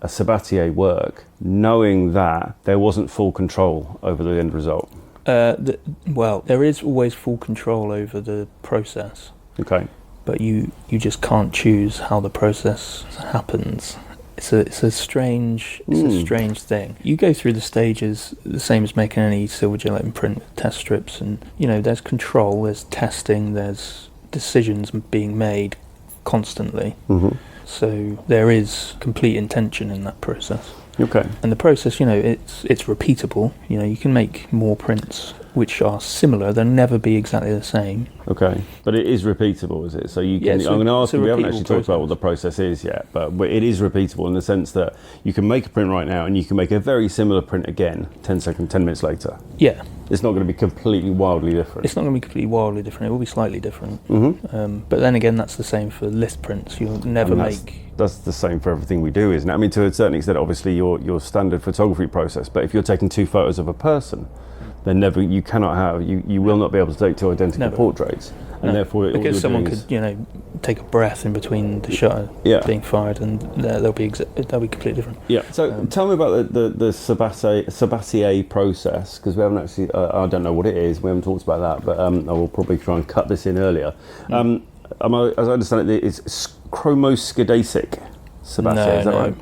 Sabattier work, knowing that there wasn't full control over the end result? Well, there is always full control over the process. Okay. But you just can't choose how the process happens. It's a strange thing. You go through the stages the same as making any silver gelatin print with test strips, and there's control, there's testing, there's decisions being made constantly. So there is complete intention in that process. Okay. And the process, it's repeatable. You can make more prints which are similar. They'll never be exactly the same. Okay. But it is repeatable, is it? So you can. I'm going to ask you. We haven't actually talked about what the process is yet, but it is repeatable in the sense that you can make a print right now, and you can make a very similar print again 10 minutes later. Yeah. It's not going to be completely wildly different. It's not going to be completely wildly different. It will be slightly different. But then again, that's the same for Lith prints. You'll never make... That's the same for everything we do, isn't it? I mean, to a certain extent, obviously, your standard photography process. But if you're taking 2 photos of a person, then you will not be able to take 2 identical portraits. And therefore... Because someone could, take a breath in between the shutter being fired, and they'll be completely different. Yeah. So tell me about the Sabattier process, because we haven't actually... I don't know what it is. We haven't talked about that, but I will probably try and cut this in earlier. As I understand it, it's chromoscedasic Sabattier, is that right?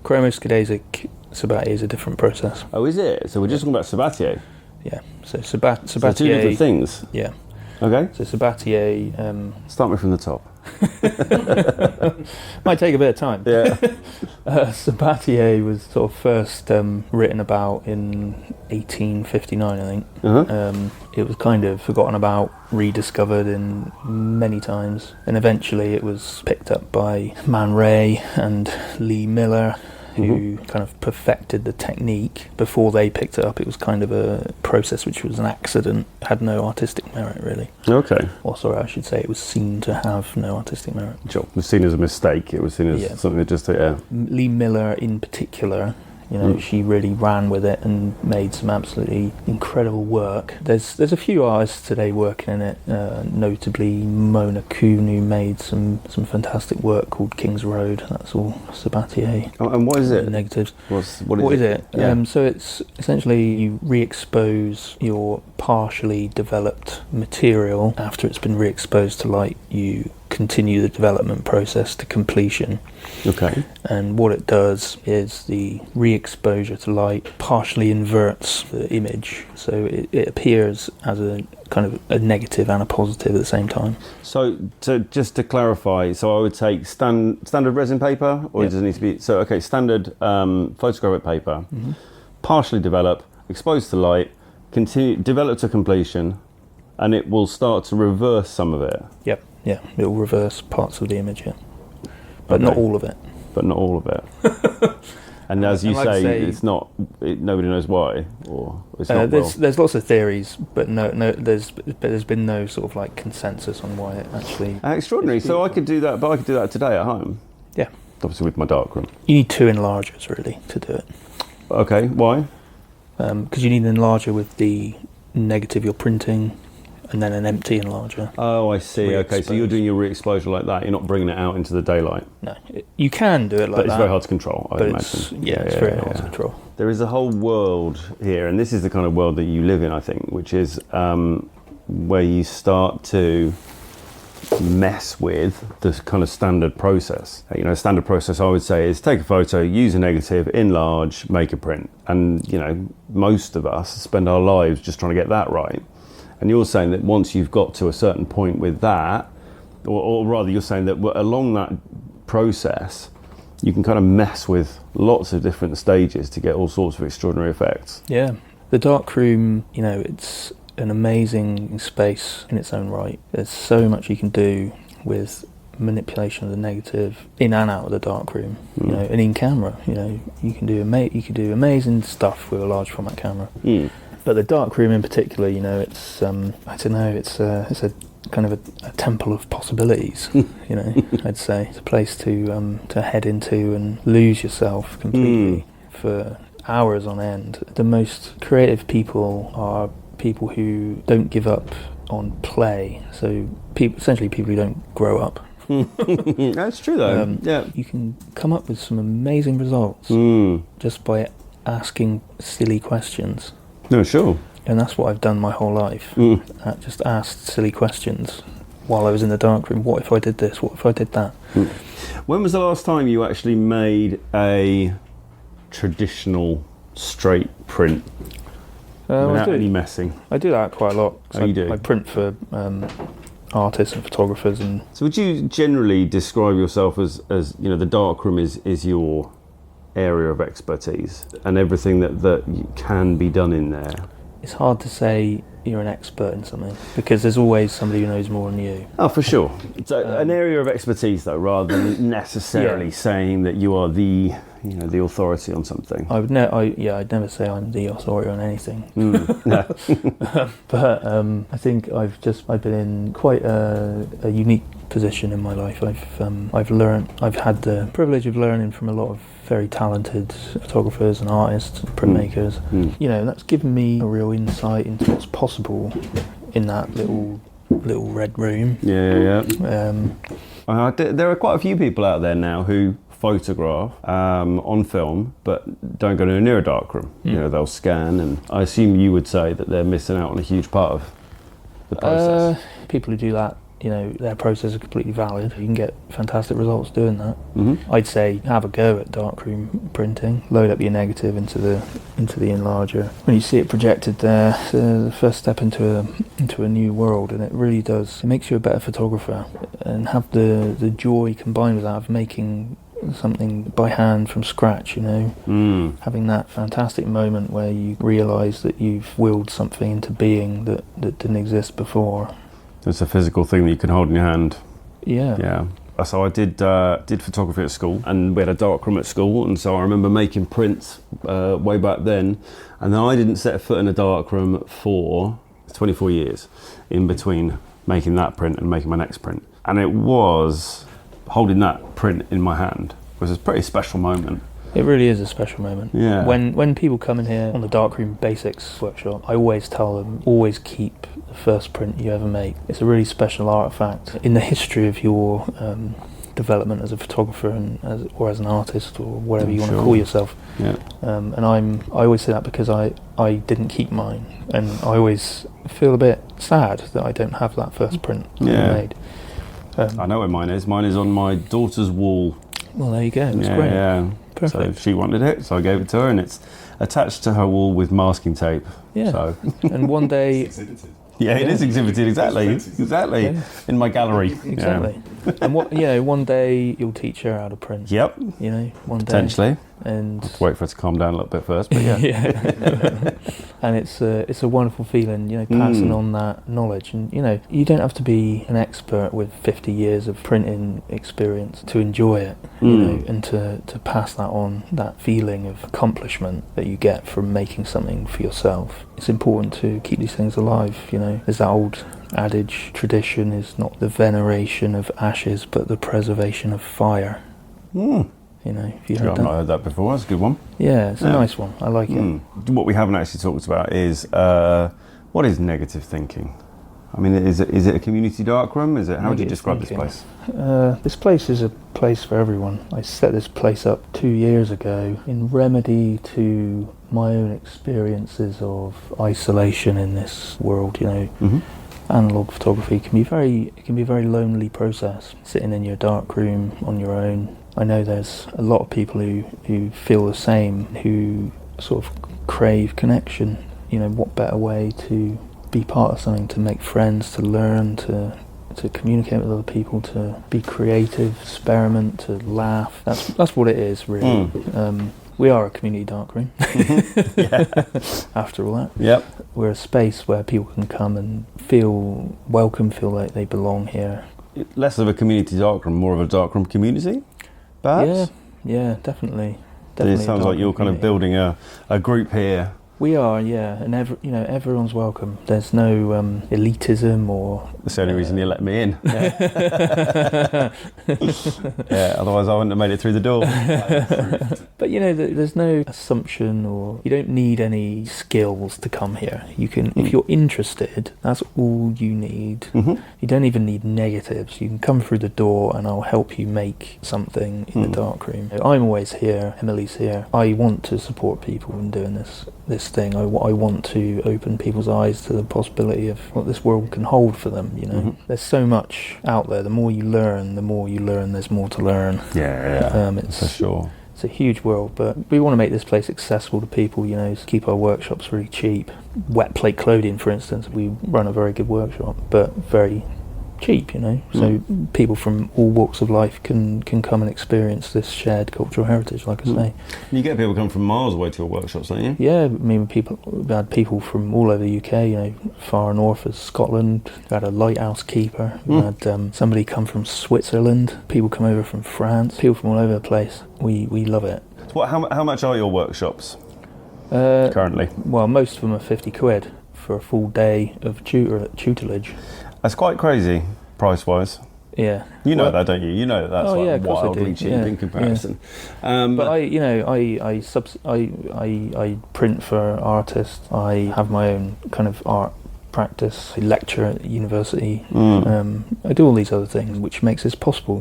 Chromoscedasic Sabattier is a different process. Oh, is it? So we're just talking about Sabattier? Yeah. So Sabattier... So 2 different things? Yeah. Okay. So Sabattier... Start me from the top. Might take a bit of time. Yeah. Sabattier was sort of first written about in 1859, I think. It was kind of forgotten about, rediscovered in many times, and eventually it was picked up by Man Ray and Lee Miller who kind of perfected the technique before they picked it up. It was kind of a process which was an accident, had no artistic merit really. Okay. Or sorry, I should say it was seen to have no artistic merit. Sure. It was seen as a mistake. It was seen as something that just, Lee Miller in particular, you know, she really ran with it and made some absolutely incredible work. There's a few artists today working in it, notably Mona Kuhn, who made some fantastic work called King's Road. That's all Sabattier. Oh, and what is it? Negatives. What is it? Yeah. So it's essentially you re-expose your partially developed material after it's been re-exposed to light. You continue the development process to completion. Okay. And what it does is the re-exposure to light partially inverts the image, so it appears as a kind of a negative and a positive at the same time. So just to clarify, so I would take standard resin paper, or does it need to be standard photographic paper, partially develop, exposed to light, continue develop to completion, and it will start to reverse some of it. Yep. Yeah, it will reverse parts of the image, but not all of it. But not all of it. And as you say, it's not. Nobody knows why, or it's not. There's lots of theories, but there's been no sort of like consensus on why it actually. Extraordinary. So I could do that, but I could do that today at home. Yeah. Obviously with my darkroom. You need 2 enlargers really to do it. Okay. Why? Because you need an enlarger with the negative you're printing, and then an empty enlarger. Oh, I see. Okay, so you're doing your re-exposure like that. You're not bringing it out into the daylight. No, you can do it like that. But it's very hard to control, I imagine. It's very hard to control. There is a whole world here, and this is the kind of world that you live in, I think, which is where you start to mess with the kind of standard process. You know, standard process I would say is take a photo, use a negative, enlarge, make a print. And, you know, most of us spend our lives just trying to get that right. And you're saying that once you've got to a certain point with that, or rather you're saying that along that process, you can kind of mess with lots of different stages to get all sorts of extraordinary effects. Yeah. The darkroom, you know, it's an amazing space in its own right. There's so much you can do with manipulation of the negative in and out of the darkroom, you know, and in camera, you know, you can do amazing stuff with a large format camera. But the darkroom in particular, you know, it's I don't know, it's a kind of a temple of possibilities. You know, I'd say it's a place to head into and lose yourself completely for hours on end. The most creative people are people who don't give up on play. So essentially people who don't grow up. That's true though. Yeah, you can come up with some amazing results just by asking silly questions. No, sure. And that's what I've done my whole life. I just asked silly questions while I was in the darkroom. What if I did this? What if I did that? When was the last time you actually made a traditional straight print without any messing? I do that quite a lot. Oh, you do? I print for artists and photographers. And so would you generally describe yourself as you know, the darkroom is your area of expertise and everything that can be done in there? It's hard to say you're an expert in something because there's always somebody who knows more than you. Oh, for sure. So an area of expertise though, rather than necessarily saying that you are the authority on something. I'd never say I'm the authority on anything. But I think I've been in quite a unique position in my life. I've had the privilege of learning from a lot of very talented photographers and artists and printmakers. You know, that's given me a real insight into what's possible in that little red room. There are quite a few people out there now who photograph on film but don't go near a darkroom. You know, they'll scan, and I assume you would say that they're missing out on a huge part of the process. People who do that, you know, their process is completely valid. You can get fantastic results doing that. I'd say have a go at darkroom printing. Load up your negative into the enlarger. When you see it projected there, it's the first step into a new world, and it really does. It makes you a better photographer, and have the joy combined with that of making something by hand from scratch, you know, having that fantastic moment where you realise that you've willed something into being that didn't exist before. It's a physical thing that you can hold in your hand. Yeah. So I did photography at school, and we had a darkroom at school, and so I remember making prints way back then, and then I didn't set a foot in a darkroom for 24 years in between making that print and making my next print. And it was holding that print in my hand was a pretty special moment. It really is a special moment. Yeah. When people come in here on the Darkroom Basics workshop, I always tell them, always keep the first print you ever make. It's a really special artifact in the history of your development as a photographer or as an artist or whatever you want to call yourself. Yeah. And I always say that because I didn't keep mine, and I always feel a bit sad that I don't have that first print that I made. I know where mine is. Mine is on my daughter's wall. Well, there you go. It's great. Yeah. Perfect. So she wanted it, so I gave it to her, and it's attached to her wall with masking tape. Yeah. So. And one day. Yeah, it is exhibited exactly in my gallery. Exactly. And one day you'll teach her how to print. Yep. One day. Potentially. And have to wait for her to calm down a little bit first, but yeah. And it's a wonderful feeling, passing on that knowledge. And you don't have to be an expert with 50 years of printing experience to enjoy it, and to pass that on, that feeling of accomplishment that you get from making something for yourself. It's important to keep these things alive. There's that old adage, tradition is not the veneration of ashes, but the preservation of fire. If you heard I've not heard that before. That's a good one. Yeah, it's a nice one. I like it. What we haven't actually talked about is what is negative thinking? I mean, is it a community darkroom? How would you describe this place? This place is a place for everyone. I set this place up 2 years ago in remedy to my own experiences of isolation in this world. Analog photography can be a very lonely process. Sitting in your dark room on your own. I know there's a lot of people who feel the same, who sort of crave connection. What better way to be part of something, to make friends, to learn, to communicate with other people, to be creative, experiment, to laugh. That's what it is, really. We are a community darkroom. After all that. Yep. We're a space where people can come and feel welcome, feel like they belong here. Less of a community darkroom, more of a darkroom community, perhaps? Yeah, definitely. It sounds like you're kind of building a group here. We are, yeah, and everyone's welcome. There's no elitism or. That's the only reason you let me in. Yeah. Otherwise I wouldn't have made it through the door. But there's no assumption, or you don't need any skills to come here. You can, if you're interested, that's all you need. You don't even need negatives. You can come through the door, and I'll help you make something in the darkroom. I'm always here. Emily's here. I want to support people in doing this thing. I want to open people's eyes to the possibility of what this world can hold for them. There's so much out there. The more you learn, there's more to learn. It's for sure. It's a huge world, but we want to make this place accessible to people. Keep our workshops really cheap. Wet plate clothing, for instance, we run a very good workshop, but very cheap, so people from all walks of life can come and experience this shared cultural heritage, like I say. You get people come from miles away to your workshops, don't you? Yeah, we've had people from all over the UK, far north as Scotland. We had a lighthouse keeper. We had somebody come from Switzerland. People come over from France. People from all over the place. We love it. How much are your workshops currently? Well, most of them are £50 for a full day of tutelage. That's quite crazy, price-wise. Yeah. That, don't you? You know that's wildly cheap in comparison. But I print for artists. I have my own kind of art practice. I lecture at university. I do all these other things, which makes this possible.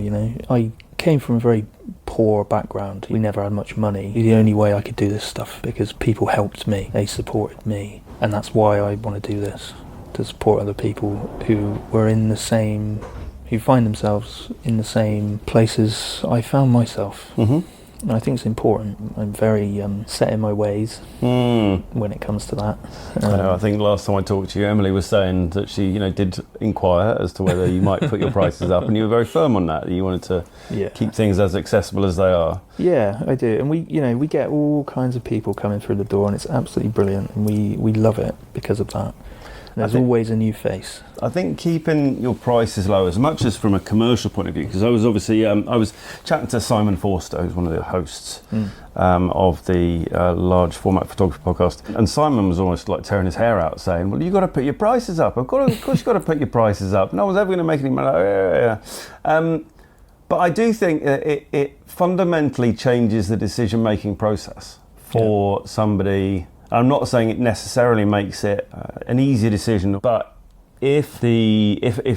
I came from a very poor background. We never had much money. The only way I could do this stuff because people helped me. They supported me, and that's why I want to do this. To support other people who were who find themselves in the same places I found myself. And I think it's important. I'm very set in my ways when it comes to that. I think last time I talked to you, Emily was saying that she, did inquire as to whether you might put your prices up, and you were very firm on that. You wanted to keep things as accessible as they are. Yeah, I do. And we get all kinds of people coming through the door, and it's absolutely brilliant, and we love it because of that. There's always a new face. I think keeping your prices low, as much as from a commercial point of view, because I was obviously I was chatting to Simon Forster, who's one of the hosts of the large format photography podcast, and Simon was almost like tearing his hair out, saying, "Well, you've got to put your prices up. Of course, you've got to put your prices up. No one's ever going to make any money." But I do think it fundamentally changes the decision-making process for somebody. I'm not saying it necessarily makes it an easier decision, but if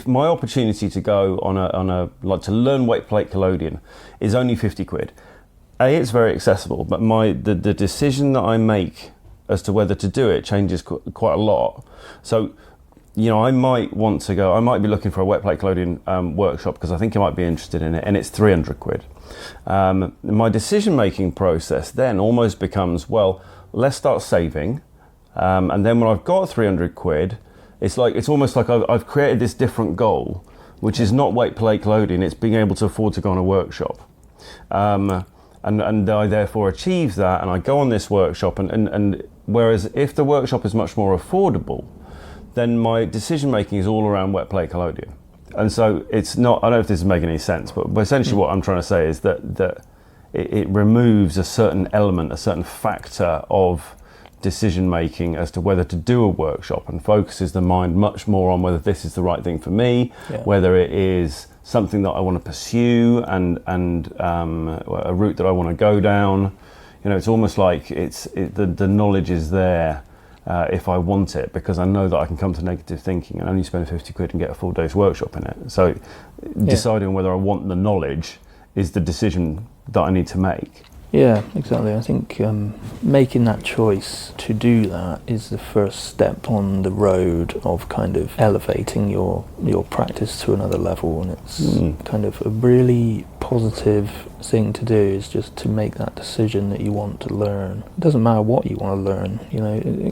my opportunity to go on a like to learn wet plate collodion is only 50 quid, it's very accessible, but the decision that I make as to whether to do it changes quite a lot. So, I might want to go. I might be looking for a wet plate collodion workshop because I think I might be interested in it, and it's 300 quid. My decision-making process then almost becomes, well, let's start saving, and then when I've got 300 quid, it's almost like I've created this different goal, which is not wet plate collodion. It's being able to afford to go on a workshop, and I therefore achieve that, and I go on this workshop, and whereas if the workshop is much more affordable, then my decision making is all around wet plate collodion. And so it's not, I don't know if this is making any sense, but essentially what I'm trying to say is that it removes a certain element, a certain factor of decision making as to whether to do a workshop, and focuses the mind much more on whether this is the right thing for me, whether it is something that I want to pursue and a route that I want to go down. It's almost like the knowledge is there if I want it, because I know that I can come to negative thinking and only spend 50 quid and get a full day's workshop in it. So deciding whether I want the knowledge is the decision that I need to make. Yeah, exactly. I think making that choice to do that is the first step on the road of kind of elevating your practice to another level, and it's kind of a really positive thing to do, is just to make that decision that you want to learn. It doesn't matter what you want to learn,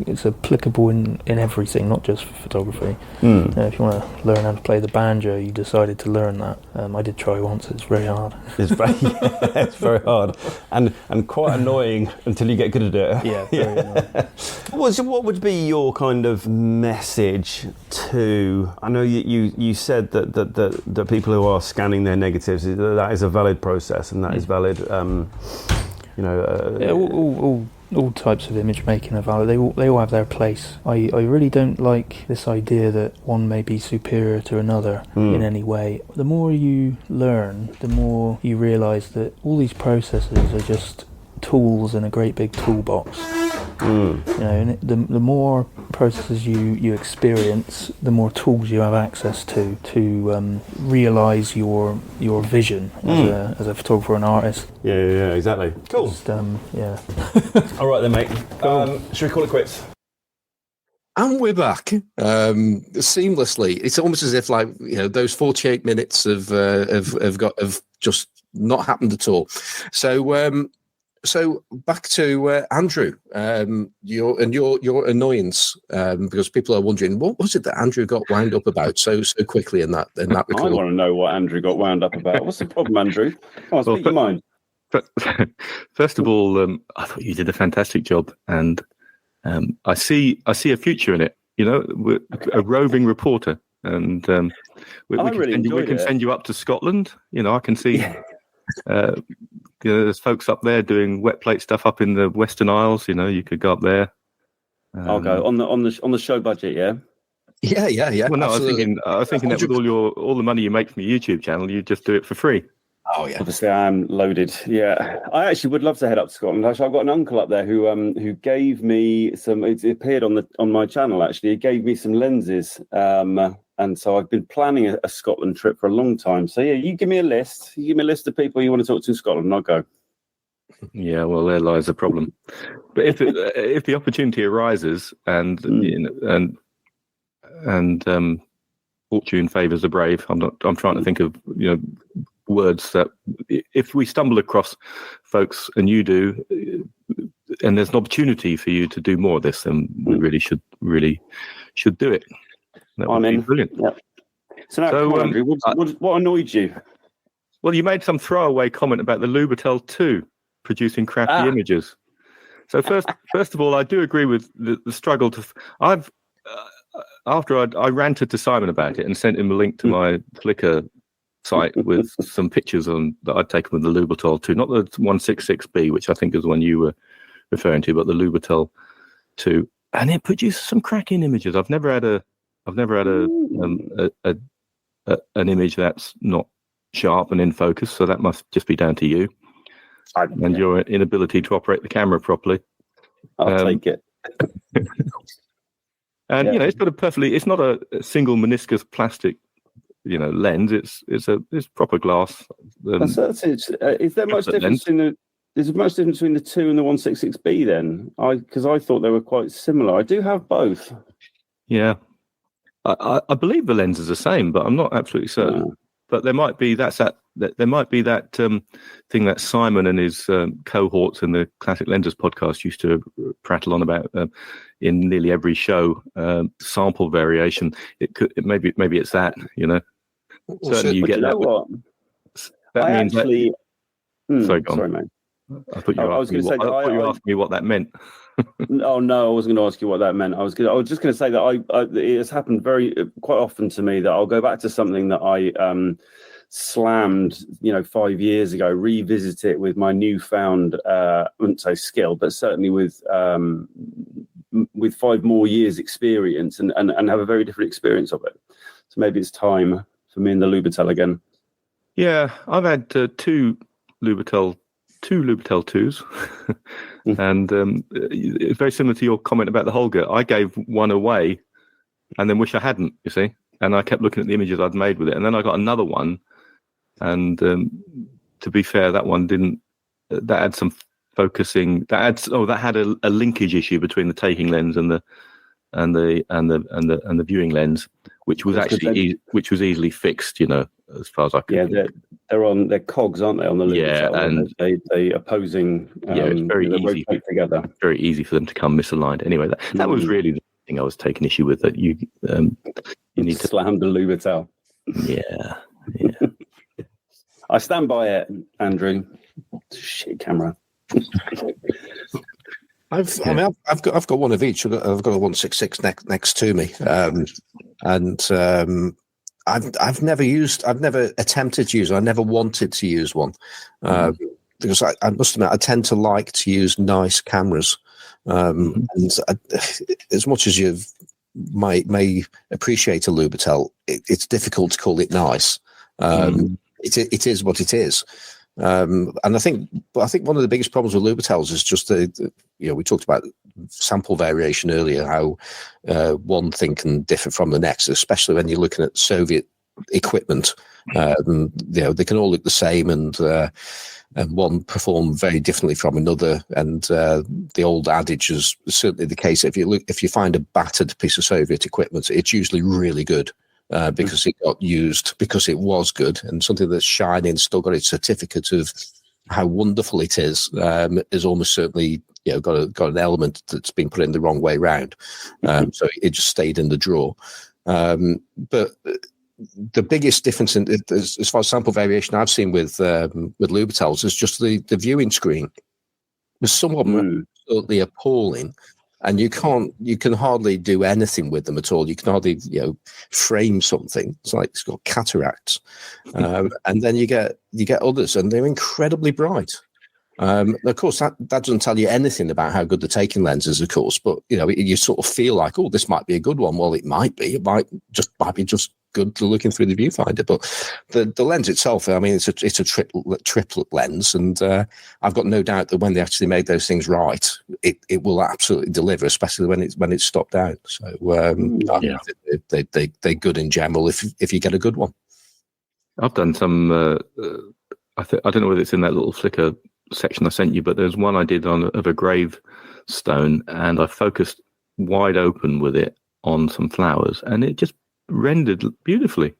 it's applicable in everything, not just for photography. If you want to learn how to play the banjo, you decided to learn that. I did try once. It's very hard. It's very hard and quite annoying until you get good at it. Yeah, very annoying. What would be your kind of message to? I know you said that people who are scanning their negatives, that is a valid process, and that is valid. All types of image making are valid. They all have their place. I really don't like this idea that one may be superior to another in any way. The more you learn, the more you realise that all these processes are just tools in a great big toolbox. And the more processes you experience, the more tools you have access to realise your vision as a photographer and artist. Yeah, exactly. Cool. Just, All right then, mate. Should we call it quits? And we're back seamlessly. It's almost as if those 48 minutes have just not happened at all. So back to Andrew, your annoyance, because people are wondering what was it that Andrew got wound up about so quickly in that record. I want to know what Andrew got wound up about. What's the problem, Andrew? Come on, speak your mind. First of all, I thought you did a fantastic job, and I see a future in it. We're a roving reporter, and we can send you up to Scotland. I can see. There's folks up there doing wet plate stuff up in the Western Isles. You could go up there. I'll go on the show budget. Yeah. Well, no, I was thinking that with all the money you make from your YouTube channel, you just do it for free. Oh yeah. Obviously, I am loaded. Yeah, I actually would love to head up to Scotland. Actually, I've got an uncle up there who gave me some. It appeared on my channel. Actually, he gave me some lenses. And so I've been planning a Scotland trip for a long time. So yeah, you give me a list. You give me a list of people you want to talk to in Scotland, and I'll go. Yeah, well, there lies the problem. But if the opportunity arises and fortune favours the brave, I'm trying to think of words that if we stumble across folks and you do, and there's an opportunity for you to do more of this, then we really should do it. That would be brilliant. Yeah. So now, Andrew, what annoyed you? Well, you made some throwaway comment about the Lubertel 2 producing crappy images. So first of all, I do agree with the struggle to. after I ranted to Simon about it and sent him a link to my Flickr site with some pictures on that I'd taken with the Lubertel 2, not the 166B, which I think is the one you were referring to, but the Lubertel 2, and it produced some cracking images. I've never had an image that's not sharp and in focus, so that must just be down to you and your inability to operate the camera properly. I'll take it. And it's got it's not a single meniscus plastic lens. It's proper glass. Is there much difference between the 2 and the 166B then? Because I thought they were quite similar. I do have both. Yeah, I believe the lens is the same, but I'm not absolutely certain. Oh. But there might be that thing that Simon and his cohorts in the Classic Lenses podcast used to prattle on about in nearly every show, sample variation. Maybe it's that, Certainly you get that. What? That means actually. Sorry, go on. Sorry, mate. I thought you were asking me what that meant. Oh no, I wasn't going to ask you what that meant. I was just going to say that it has happened quite often to me that I'll go back to something that I slammed 5 years ago, revisit it with my newfound I wouldn't say skill, but certainly with 5 more years experience and have a very different experience of it. So maybe it's time for me and the Lubertel again. Yeah, I've had two Lubertel 2s, and it's very similar to your comment about the Holger. I gave one away and then wish I hadn't, you see, and I kept looking at the images I'd made with it, and then I got another one, and to be fair, that one didn't. That had some focusing. That had a linkage issue between the taking lens and the viewing lens, which was easily fixed, as far as I could. Yeah, they're cogs, aren't they, on the Lubertel? Yeah, and they opposing. It's very easy together. Very easy for them to come misaligned. Anyway, that was really the thing I was taking issue with. That you need to slam the Lubertel. Yeah. I stand by it, Andrew. Shit camera. I've got one of each. I've got a 166 next to me, and I've never attempted to use. I never wanted to use one because I must admit I tend to like to use nice cameras, and as much as you may appreciate a Lubertel, it's difficult to call it nice. It is what it is. And I think one of the biggest problems with Lubertels is just we talked about sample variation earlier, how one thing can differ from the next, especially when you're looking at Soviet equipment. They can all look the same, and one perform very differently from another. And the old adage is certainly the case. If you find a battered piece of Soviet equipment, it's usually really good. Because it got used, because it was good, and something that's shining, still got its certificate of how wonderful it is almost certainly got an element that's been put in the wrong way round. So it just stayed in the drawer. But the biggest difference as far as sample variation I've seen with Lubertels is just the viewing screen. Some of them are absolutely appalling. And you can hardly do anything with them at all. You can hardly, frame something. It's like it's got cataracts. And then you get others, and they're incredibly bright. Of course, that doesn't tell you anything about how good the taking lens is, of course. But you sort of feel like, oh, this might be a good one. Well, it might be. It might be just good to looking through the viewfinder. But the lens itself, I mean, it's a triplet lens, and I've got no doubt that when they actually made those things right, it will absolutely deliver, especially when it's stopped out. So they're good in general if you get a good one. I've done some. I don't know whether it's in that little Flickr section I sent you, but there's one I did of a gravestone, and I focused wide open with it on some flowers, and it just rendered beautifully,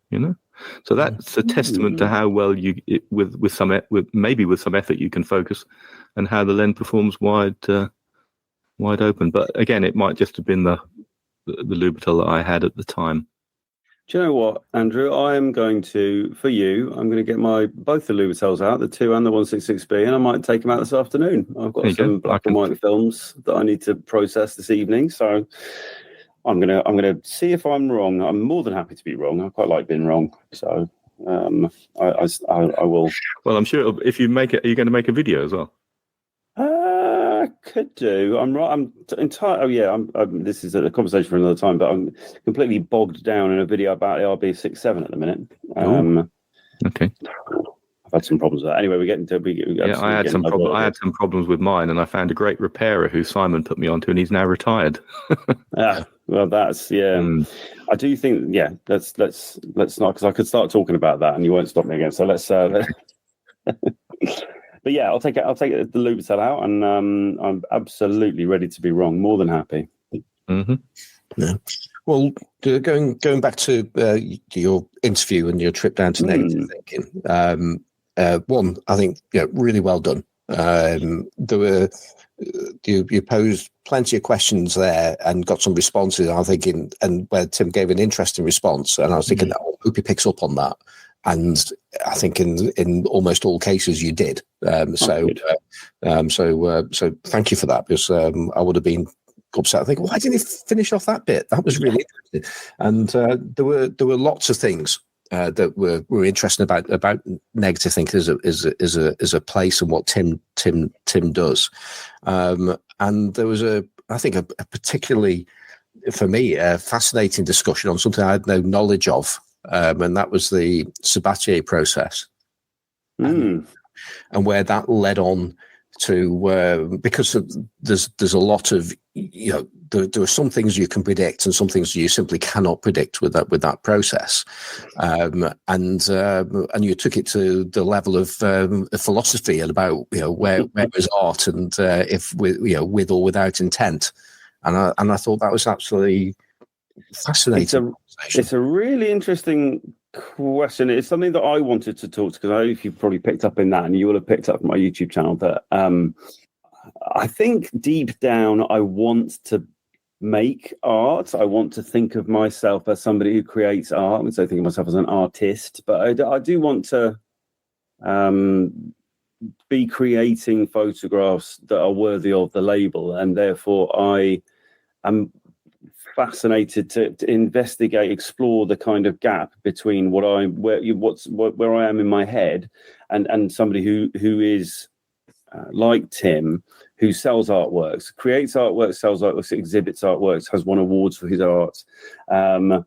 So that's a testament to how well with some effort you can focus, and how the lens performs wide open. But again, it might just have been the Lubertel that I had at the time. Do you know what, Andrew? I'm going to get both the Lubertels out, the 2 and the 166B, and I might take them out this afternoon. I've got some black and white films that I need to process this evening, so I'm gonna see if I'm wrong. I'm more than happy to be wrong. I quite like being wrong. So I will. Well, I'm sure if you make it, are you going to make a video as well? Could do. I'm right. I'm entire. Oh yeah. This is a conversation for another time. But I'm completely bogged down in a video about the RB67 at the minute. Okay. I've had some problems with that. Anyway, we're getting to. I had some problems. I had some problems with mine, and I found a great repairer who Simon put me onto, and he's now retired. Well, that's I do think let's not, because I could start talking about that, and you won't stop me again. So let's. But yeah, I'll take it. The Lubitel out, and I'm absolutely ready to be wrong. More than happy. Mm-hmm. Yeah. Well, going back to your interview and your trip down to negative thinking. One, I think, really well done. There were you posed plenty of questions there and got some responses. I think, and where Tim gave an interesting response, and I was thinking, I hope he picks up on that. And I think in almost all cases you did. So thank you for that, because I would have been upset. I think, why didn't he finish off that bit? That was really interesting. And there were lots of things that were interesting about negative thinking as a place and what Tim does. And there was I think a particularly, for me, a fascinating discussion on something I had no knowledge of. And that was the Sabattier process, and where that led on to because there's a lot of there are some things you can predict and some things you simply cannot predict with that process, and you took it to the level of philosophy and about where is art and if with or without intent, and I thought that was absolutely fascinating. It's a really interesting question. It's something that I wanted to talk to, because I know if you've probably picked up in that, and you will have picked up from my YouTube channel, that I think deep down I want to make art. I want to think of myself as somebody who creates art, and so I think of myself as an artist. But I do want to be creating photographs that are worthy of the label, and therefore I am fascinated to investigate, explore the kind of gap between where I am in my head and somebody who is like Tim, who sells artworks, creates artworks, sells artworks, exhibits artworks, has won awards for his art, and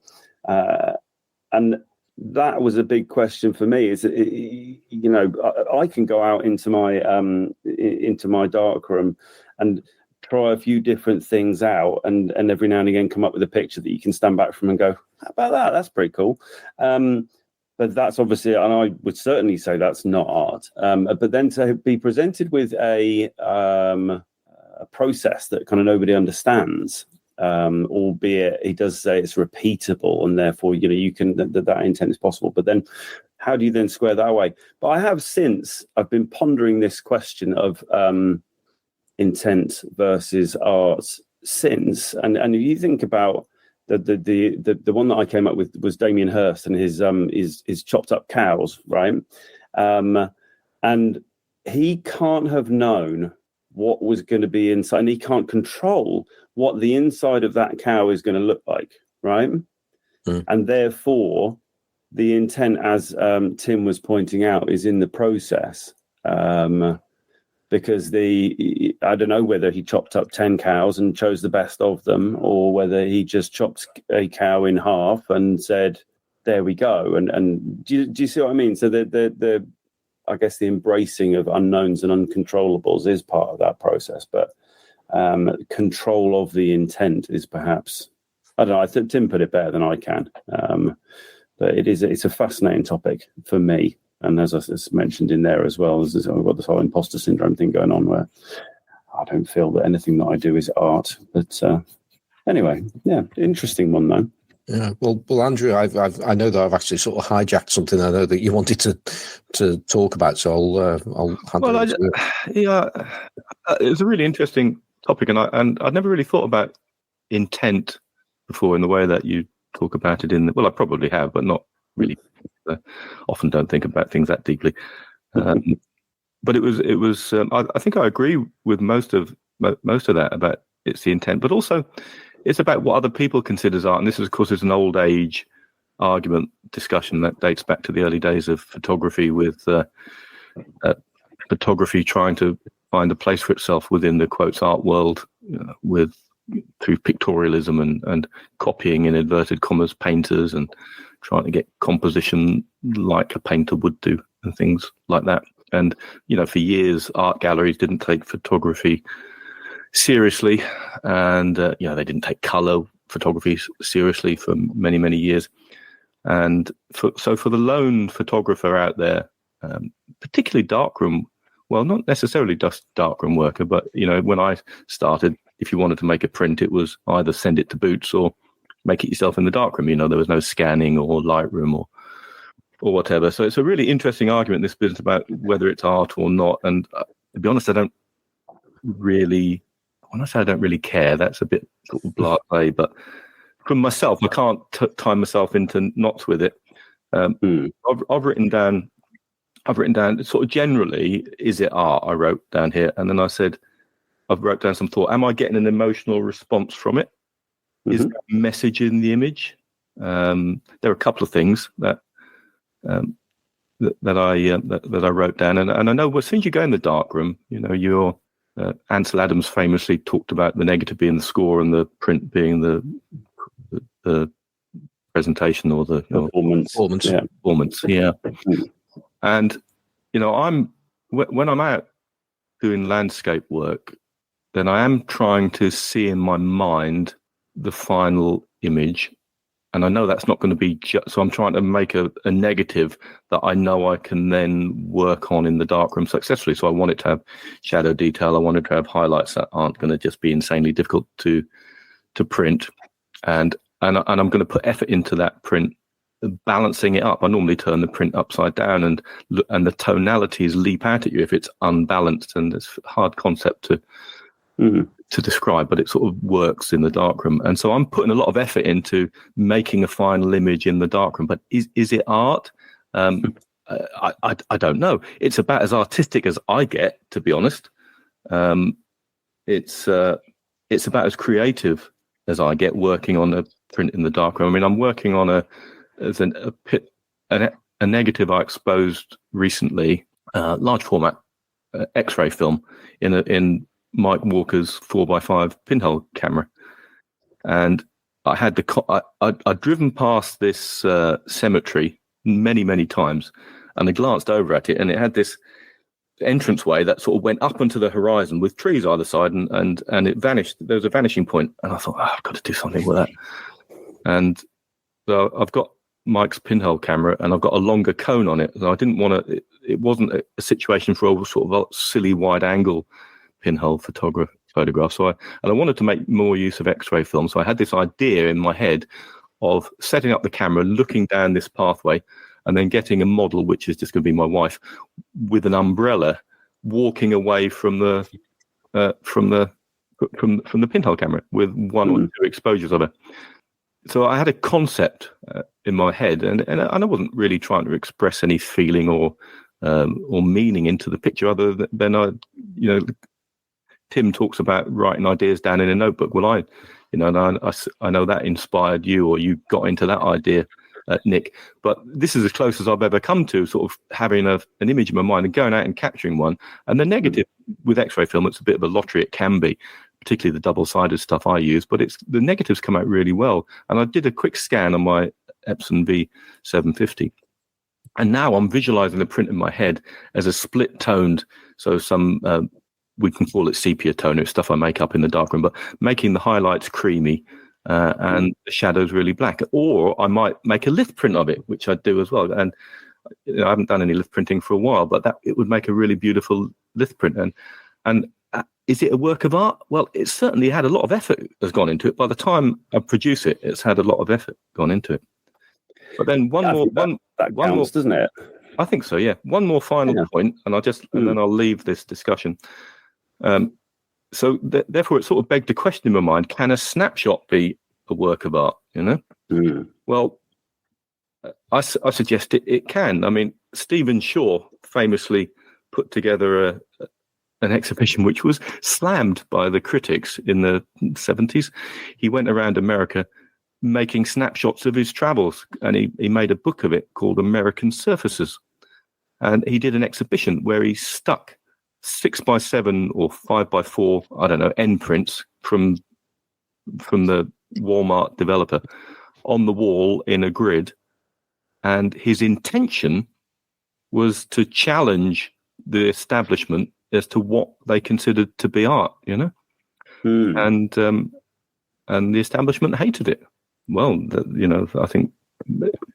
that was a big question for me. Is I can go out into my darkroom and try a few different things out, and every now and again come up with a picture that you can stand back from and go, how about that? That's pretty cool. But that's obviously, and I would certainly say that's not art. But then to be presented with a process that kind of nobody understands, albeit he does say it's repeatable, and therefore you can that intent is possible. But then, how do you then square that away? But I've been pondering this question of intent versus art since, and if you think about the one that I came up with was Damien Hirst and his chopped up cows, right? And he can't have known what was going to be inside, and he can't control what the inside of that cow is going to look like, right? And therefore the intent, as Tim was pointing out, is in the process. Because I don't know whether he chopped up 10 cows and chose the best of them, or whether he just chopped a cow in half and said, there we go. And do you see what I mean? So I guess the embracing of unknowns and uncontrollables is part of that process, but control of the intent is perhaps, I don't know, I think Tim put it better than I can. But it's a fascinating topic for me. And as I mentioned in there as well, I've got this whole imposter syndrome thing going on where I don't feel that anything that I do is art. But anyway, yeah, interesting one though. Yeah, well, Andrew, I know that I've actually sort of hijacked something I know that you wanted to talk about, so I'll handle it. Yeah, it's a really interesting topic, and I'd never really thought about intent before in the way that you talk about it I probably have, but not really. Often don't think about things that deeply, but it was. I think I agree with most of that about it's the intent, but also it's about what other people consider as art. And this, of course, is an old age argument discussion that dates back to the early days of photography, with photography trying to find a place for itself within the quotes art world, through pictorialism and copying, in inverted commas, painters, and trying to get composition like a painter would do and things like that. And, for years, art galleries didn't take photography seriously, and, they didn't take color photography seriously for many, many years. And so for the lone photographer out there, particularly darkroom, well, not necessarily just darkroom worker, but, when I started, if you wanted to make a print, it was either send it to Boots or make it yourself in the darkroom. There was no scanning or Lightroom or whatever. So it's a really interesting argument, this business, about whether it's art or not. And to be honest, when I say I don't really care, that's a bit sort of blasé, but from myself, I can't tie myself into knots with it. I've written down sort of generally, is it art? I wrote down here, and then I've wrote down some thought. Am I getting an emotional response from it? Is there a message in the image? There are a couple of things that I wrote down, and I know as soon as you go in the darkroom, your Ansel Adams famously talked about the negative being the score and the print being the presentation or the performance. Yeah. And when I'm out doing landscape work, then I am trying to see in my mind the final image, and I know that's not going to be so I'm trying to make a negative that I know I can then work on in the darkroom successfully. So I want it to have shadow detail, I want it to have highlights that aren't going to just be insanely difficult to print, and I'm going to put effort into that print, balancing it up. I normally turn the print upside down, and the tonalities leap out at you if it's unbalanced, and it's a hard concept to describe, but it sort of works in the darkroom. And so I'm putting a lot of effort into making a final image in the darkroom. But is it art? I don't know. It's about as artistic as I get, to be honest. It's about as creative as I get working on a print in the darkroom. I mean, I'm working on a negative I exposed recently, large format X-ray film in Mike Walker's 4x5 pinhole camera, and I had I'd driven past this cemetery many times, and I glanced over at it, and it had this entranceway that sort of went up onto the horizon with trees either side, and it vanished. There was a vanishing point, and I thought, I've got to do something with that. And so I've got Mike's pinhole camera, and I've got a longer cone on it. So I didn't want to. It wasn't a situation for a sort of a silly wide angle pinhole photograph. So I wanted to make more use of X-ray film. So I had this idea in my head of setting up the camera, looking down this pathway, and then getting a model, which is just going to be my wife, with an umbrella, walking away from the pinhole camera with one or two exposures of it. So I had a concept in my head, and I wasn't really trying to express any feeling or meaning into the picture, other than Tim talks about writing ideas down in a notebook. Well, I know that inspired you, or you got into that idea, Nick. But this is as close as I've ever come to sort of having an image in my mind and going out and capturing one. And the negative with X-ray film, it's a bit of a lottery. It can be, particularly the double-sided stuff I use, but the negatives come out really well. And I did a quick scan on my Epson V750. And now I'm visualizing the print in my head as a split-toned, so some... we can call it sepia tone. It's stuff I make up in the darkroom, but making the highlights creamy and the shadows really black. Or I might make a Lith print of it, which I do as well. And I haven't done any Lith printing for a while, but it would make a really beautiful Lith print. And is it a work of art? Well, it certainly had a lot of effort has gone into it. By the time I produce it, it's had a lot of effort gone into it. But then that counts, doesn't it? I think so. Yeah. One more final point, and then I'll leave this discussion. So therefore, it sort of begged the question in my mind: can a snapshot be a work of art? Well, I suggest it can. I mean, Stephen Shaw famously put together an exhibition which was slammed by the critics in the 70s. He went around America making snapshots of his travels, and he made a book of it called American Surfaces. And he did an exhibition where he stuck 6x7 or 5x4, I don't know, end prints from the Walmart developer on the wall in a grid. And his intention was to challenge the establishment as to what they considered to be art, you know? And the establishment hated it. Well, you know, I think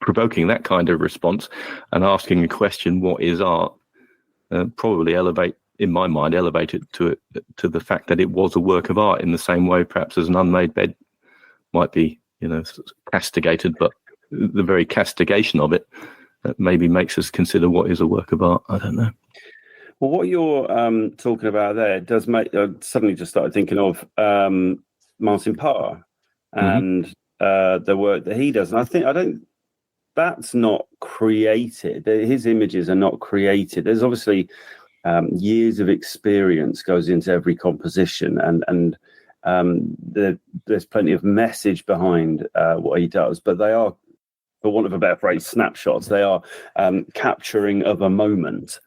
provoking that kind of response and asking a question, what is art, probably elevate it to the fact that it was a work of art, in the same way perhaps as an unmade bed might be, you know, castigated, but the very castigation of it maybe makes us consider what is a work of art. I don't know. Well, what you're talking about there does make. I suddenly just started thinking of Martin Parr and the work that he does, and I don't. That's not created. His images are not created. There's obviously years of experience goes into every composition, and there's plenty of message behind what he does. But they are, for want of a better phrase, snapshots. They are capturing of a moment.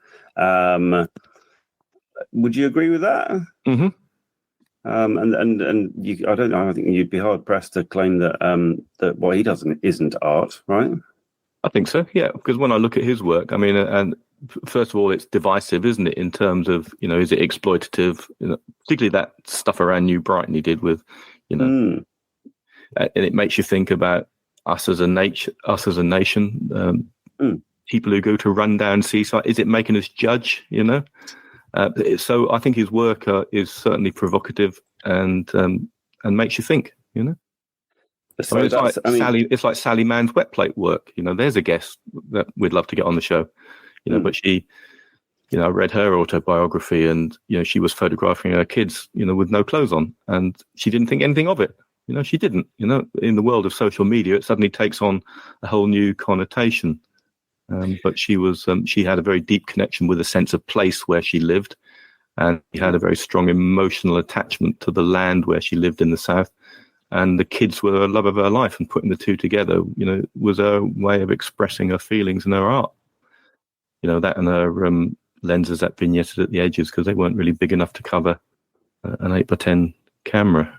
Would you agree with that? Mm-hmm. And you, I don't know. I think you'd be hard pressed to claim that that what he does isn't art, right? I think so. Yeah, because when I look at his work, I mean, and first of all, it's divisive, isn't it? In terms of, you know, is it exploitative? You know, particularly that stuff around New Brighton he did with, you know, and it makes you think about us as a nation. People who go to rundown seaside, is it making us judge, you know? So I think his work is certainly provocative and makes you think, you know? So I mean, it's like Sally Mann's wet plate work. You know, there's a guest that we'd love to get on the show, you know, but she, you know, I read her autobiography and, you know, she was photographing her kids, you know, with no clothes on, and she didn't think anything of it. You know, she didn't, you know, in the world of social media, it suddenly takes on a whole new connotation. But she had a very deep connection with a sense of place where she lived, and she had a very strong emotional attachment to the land where she lived in the South, and the kids were the love of her life, and putting the two together, you know, was her way of expressing her feelings and her art. You know, that and her lenses that vignetted at the edges, because they weren't really big enough to cover an 8x10 camera.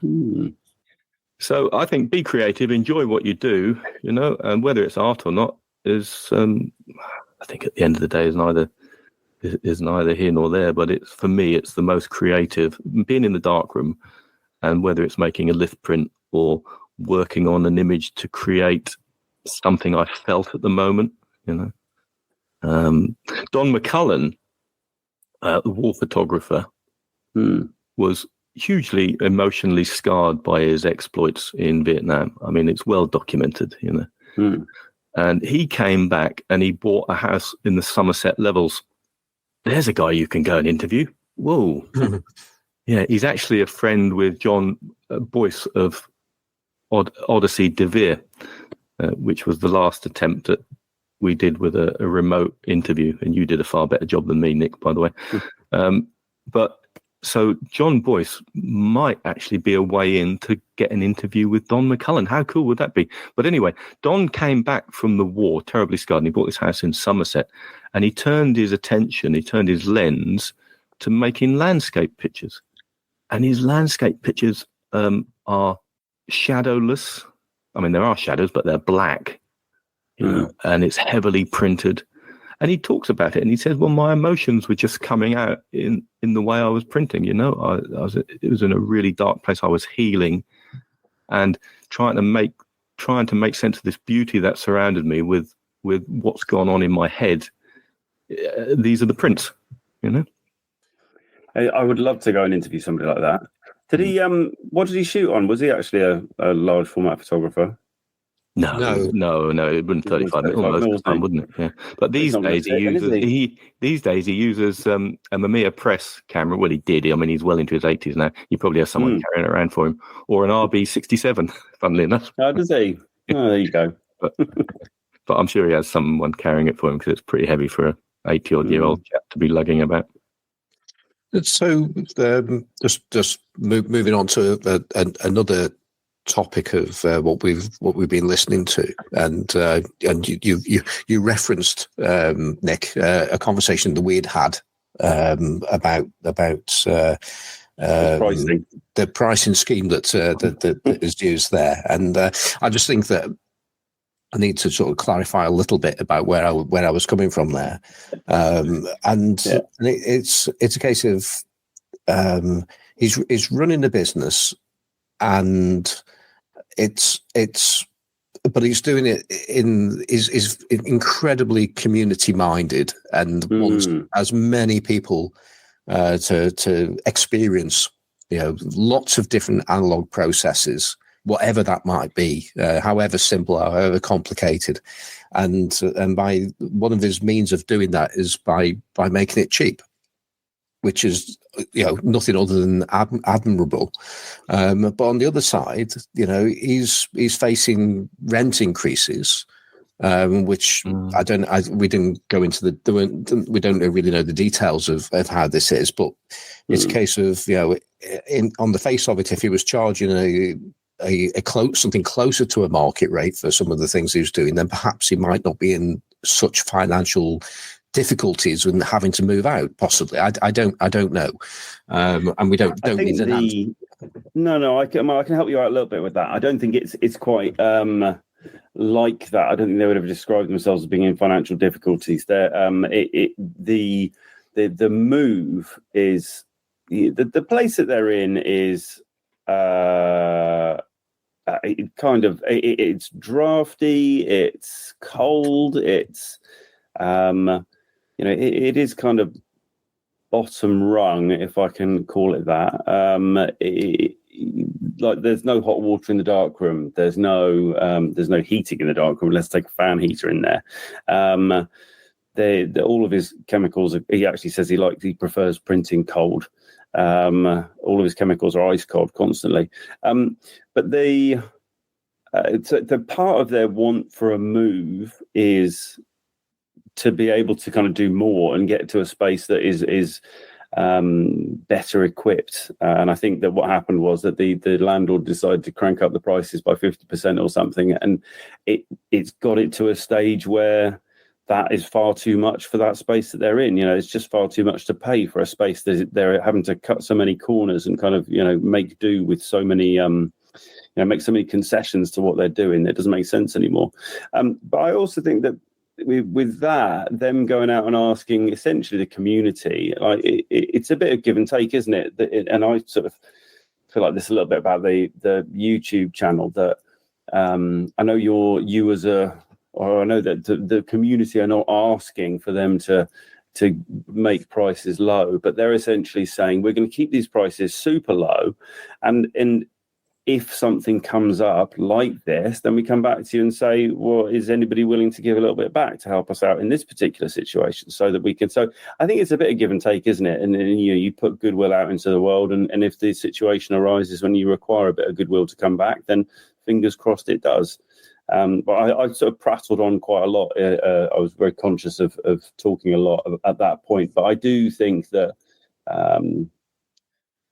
So I think be creative, enjoy what you do, you know, and whether it's art or not is, I think at the end of the day is neither here nor there. But for me, it's the most creative, being in the darkroom, and whether it's making a Lith print or working on an image to create something I felt at the moment, you know. Don McCullen, the wall photographer, was hugely emotionally scarred by his exploits in Vietnam. I mean, it's well documented, you know. And he came back and he bought a house in the Somerset Levels. There's a guy you can go and interview. Whoa. Yeah, he's actually a friend with John Boyce of Odyssey de Vere, which was the last attempt that we did with a remote interview. And you did a far better job than me, Nick, by the way. But so John Boyce might actually be a way in to get an interview with Don McCullen. How cool would that be? But anyway, Don came back from the war, terribly scarred, and he bought this house in Somerset, and he turned his lens to making landscape pictures. And his landscape pictures are shadowless. I mean, there are shadows, but they're black, you know, and it's heavily printed. And he talks about it, and he says, well, my emotions were just coming out in the way I was printing, you know. It was in a really dark place. I was healing and trying to make sense of this beauty that surrounded me with what's gone on in my head. These are the prints, you know. I would love to go and interview somebody like that. Did he? What did he shoot on? Was he actually a large format photographer? No. It wouldn't 35 mil most of the time, wouldn't it? Yeah. But these days he uses a Mamiya Press camera. Well, he did. I mean, he's well into his 80s now. He probably has someone carrying it around for him, or an RB67. Funnily enough. Oh, does he? Oh, there you go. But I'm sure he has someone carrying it for him, because it's pretty heavy for an 80-odd-year-old chap to be lugging about. So just moving on to another topic of what we've been listening to, and you referenced, Nick, a conversation that we'd had about pricing. The pricing scheme that is used there, and I just think that I need to sort of clarify a little bit about where I was coming from there, and it's a case of he's running the business, and but he's doing it is incredibly community minded and wants as many people to experience, lots of different analog processes, whatever that might be, however simple, however complicated, and by one of his means of doing that is by making it cheap, which is nothing other than admirable. But on the other side, he's facing rent increases, which we didn't go into we don't really know the details of how this is, but it's a case of on the face of it, if he was charging something closer to a market rate for some of the things he was doing, then perhaps he might not be in such financial difficulties and having to move out. Possibly, I don't know, and we don't need an answer. No, I can help you out a little bit with that. I don't think it's quite like that. I don't think they would have described themselves as being in financial difficulties. There, the move is the place that they're in is. It's drafty, it's cold, it's it is kind of bottom rung, if I can call it that. Like there's no hot water in the darkroom, there's no heating in the darkroom. Let's take a fan heater in there. All of his chemicals, he actually says he prefers printing cold. All of his chemicals are ice cold constantly. But the part of their want for a move is to be able to kind of do more and get to a space that is better equipped. And I think that what happened was that the landlord decided to crank up the prices by 50% or something, and it's got it to a stage where that is far too much for that space that they're in. It's just far too much to pay for a space that they're having to cut so many corners and kind of, make do with so many, make so many concessions to what they're doing. It doesn't make sense anymore. But I also think that with that, them going out and asking essentially the community, it's a bit of give and take, isn't it? And I sort of feel like this a little bit about the YouTube channel that I know I know that the community are not asking for them to make prices low, but they're essentially saying we're going to keep these prices super low, and if something comes up like this, then we come back to you and say, well, is anybody willing to give a little bit back to help us out in this particular situation, so that we can. So I think it's a bit of give and take, isn't it? And you put goodwill out into the world, and if the situation arises when you require a bit of goodwill to come back, then fingers crossed it does. But I sort of prattled on quite a lot. I was very conscious of talking a lot at that point. But I do think that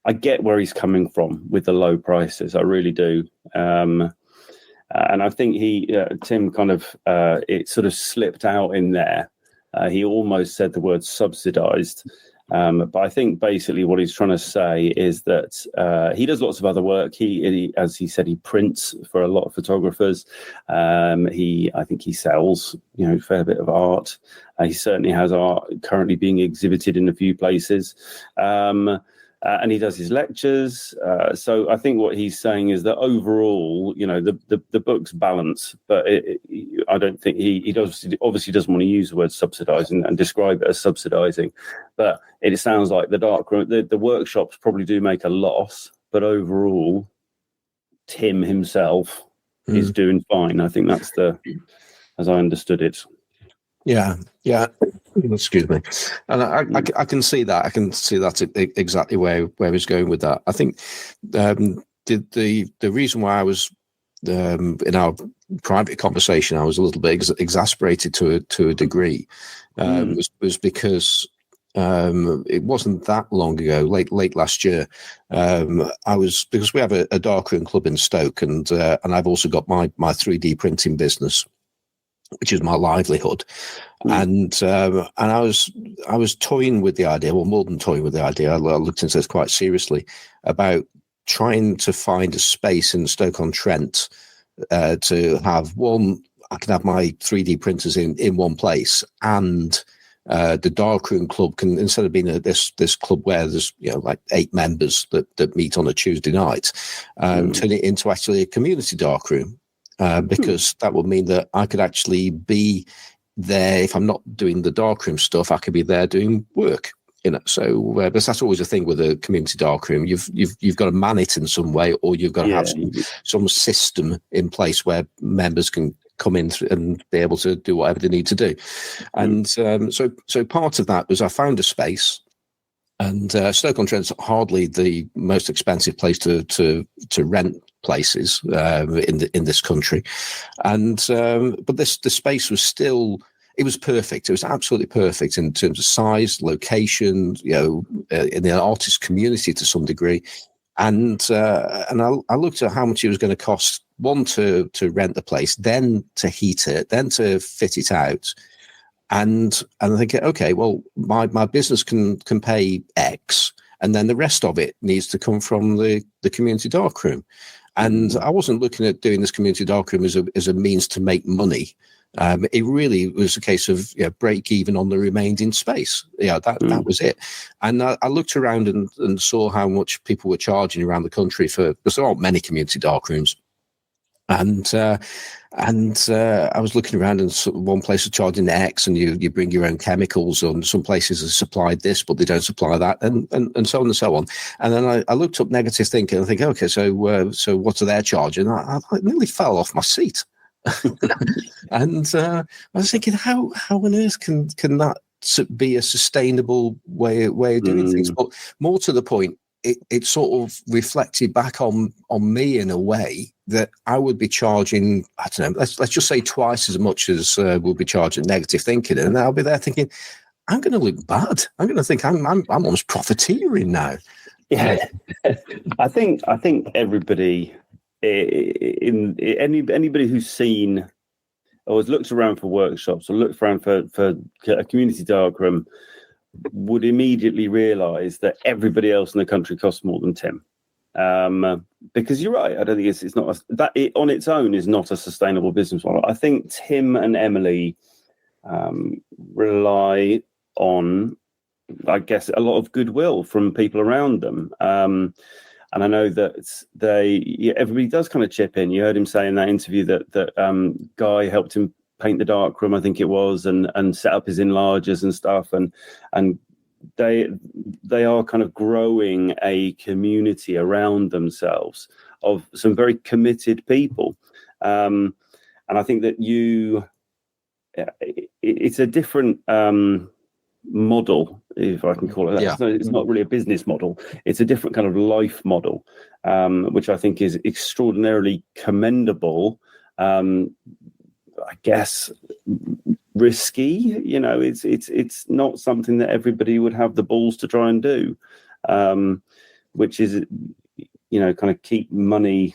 I get where he's coming from with the low prices. I really do. And I think Tim kind of, it sort of slipped out in there. He almost said the word subsidized. But I think basically what he's trying to say is that he does lots of other work. He as he said, he prints for a lot of photographers. I think he sells, a fair bit of art. He certainly has art currently being exhibited in a few places. And he does his lectures. So I think what he's saying is that overall, the book's balance, but I don't think he obviously doesn't want to use the word subsidizing and describe it as subsidizing. But it sounds like the darkroom, the workshops probably do make a loss, but overall, Tim himself is doing fine. I think that's as I understood it. Yeah. Excuse me, and I can see that. I can see that exactly where he's going with that. I think the reason why I was in our private conversation, I was a little bit exasperated to a degree, was because It wasn't that long ago, late last year. Because we have a darkroom club in Stoke, and I've also got my 3D printing business, which is my livelihood. And I was toying with the idea, well, more than toying with the idea. I looked into this quite seriously about trying to find a space in Stoke-on-Trent to have one. I can have my 3D printers in one place, and the darkroom club can, instead of being this club where there's like 8 members that meet on a Tuesday night, turn it into actually a community darkroom, because that would mean that I could actually be there. If I'm not doing the darkroom stuff, I could be there doing work. So but that's always a thing with a community darkroom. You've got to man it in some way, or you've got to have some system in place where members can come in and be able to do whatever they need to do. And so part of that was I found a space, and Stoke-on-Trent's hardly the most expensive place to rent places in this country, and but the space was still. It was perfect. It was absolutely perfect in terms of size, location, in the artist community to some degree. And I looked at how much it was going to cost, one, to rent the place, then to heat it, then to fit it out. And I think, okay, well, my business can pay X, and then the rest of it needs to come from the community darkroom. And I wasn't looking at doing this community darkroom as a means to make money. It really was a case of break even on the remaining space. That was it. And I looked around and saw how much people were charging around the country because there aren't many community darkrooms. And I was looking around, and one place is charging X, and you bring your own chemicals, and some places have supplied this, but they don't supply that, and so on and so on. And then I looked up negative thinking and think, okay, so what are they charging? I nearly fell off my seat. And I was thinking, how on earth can that be a sustainable way of doing things? But more to the point, it sort of reflected back on me in a way that I would be charging, I don't know, let's just say twice as much as we'll be charging negative thinking, and I'll be there thinking, I'm going to look bad. I'm going to think I'm almost profiteering now. Yeah, I think everybody. Anybody who's seen or has looked around for workshops or looked around for a community darkroom would immediately realise that everybody else in the country costs more than Tim. Because you're right, I don't think it's not that it on its own is not a sustainable business model. I think Tim and Emily rely on, I guess, a lot of goodwill from people around them. And I know that everybody does kind of chip in. You heard him say in that interview that Guy helped him paint the darkroom, I think it was, and set up his enlargers and stuff. And they are kind of growing a community around themselves of some very committed people. And I think that it's a different model, if I can call it that. Yeah. It's not really a business model. It's a different kind of life model, which I think is extraordinarily commendable. I guess risky. It's not something that everybody would have the balls to try and do, which is, kind of keep money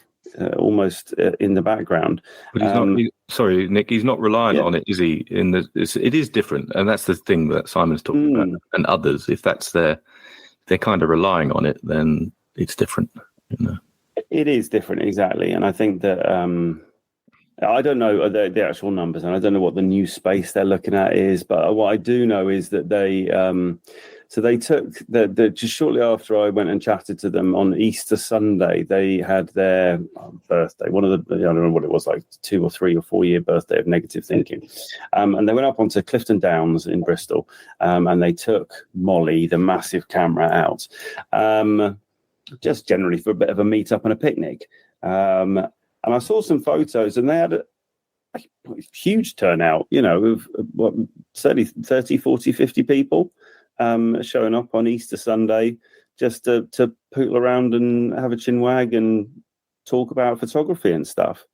almost in the background. But he's not. Sorry, Nick. He's not reliant on it, is he? It is different, and that's the thing that Simon's talking about, and others. If they're kind of relying on it, then it's different. It is different, exactly. And I think that I don't know the actual numbers, and I don't know what the new space they're looking at is. But what I do know is that they. So they took just shortly after I went and chatted to them on Easter Sunday, they had their birthday, one of the, I don't know what it was, like 2 or 3 or 4 year birthday of negative thinking. And they went up onto Clifton Downs in Bristol, and they took Molly, the massive camera, out, just generally for a bit of a meet up and a picnic. And I saw some photos, and they had a huge turnout, of what, 30, 40, 50 people. Showing up on Easter Sunday just to pootle around and have a chin wag and talk about photography and stuff.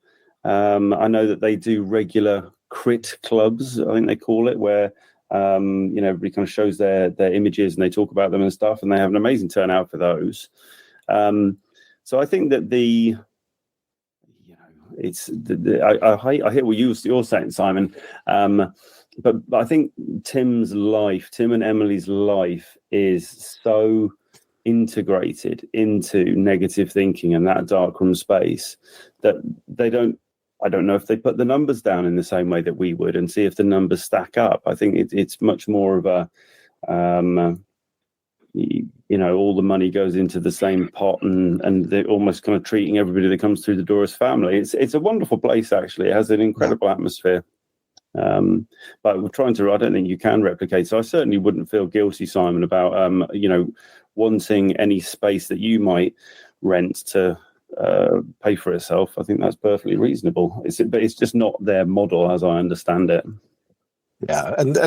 I know that they do regular crit clubs, I think they call it, where Everybody kind of shows their images and they talk about them and stuff, and they have an amazing turnout for those. So I think that I hear what you're saying, Simon, but I think Tim and Emily's life is so integrated into negative thinking and that darkroom space that I don't know if they put the numbers down in the same way that we would and see if the numbers stack up. I think it's much more of a all the money goes into the same pot, and they're almost kind of treating everybody that comes through the door as family. It's a wonderful place, actually. It has an incredible atmosphere. But we're trying to, I don't think you can replicate. So I certainly wouldn't feel guilty, Simon, about, wanting any space that you might rent to pay for itself. I think that's perfectly reasonable. But it's just not their model, as I understand it. Yeah, and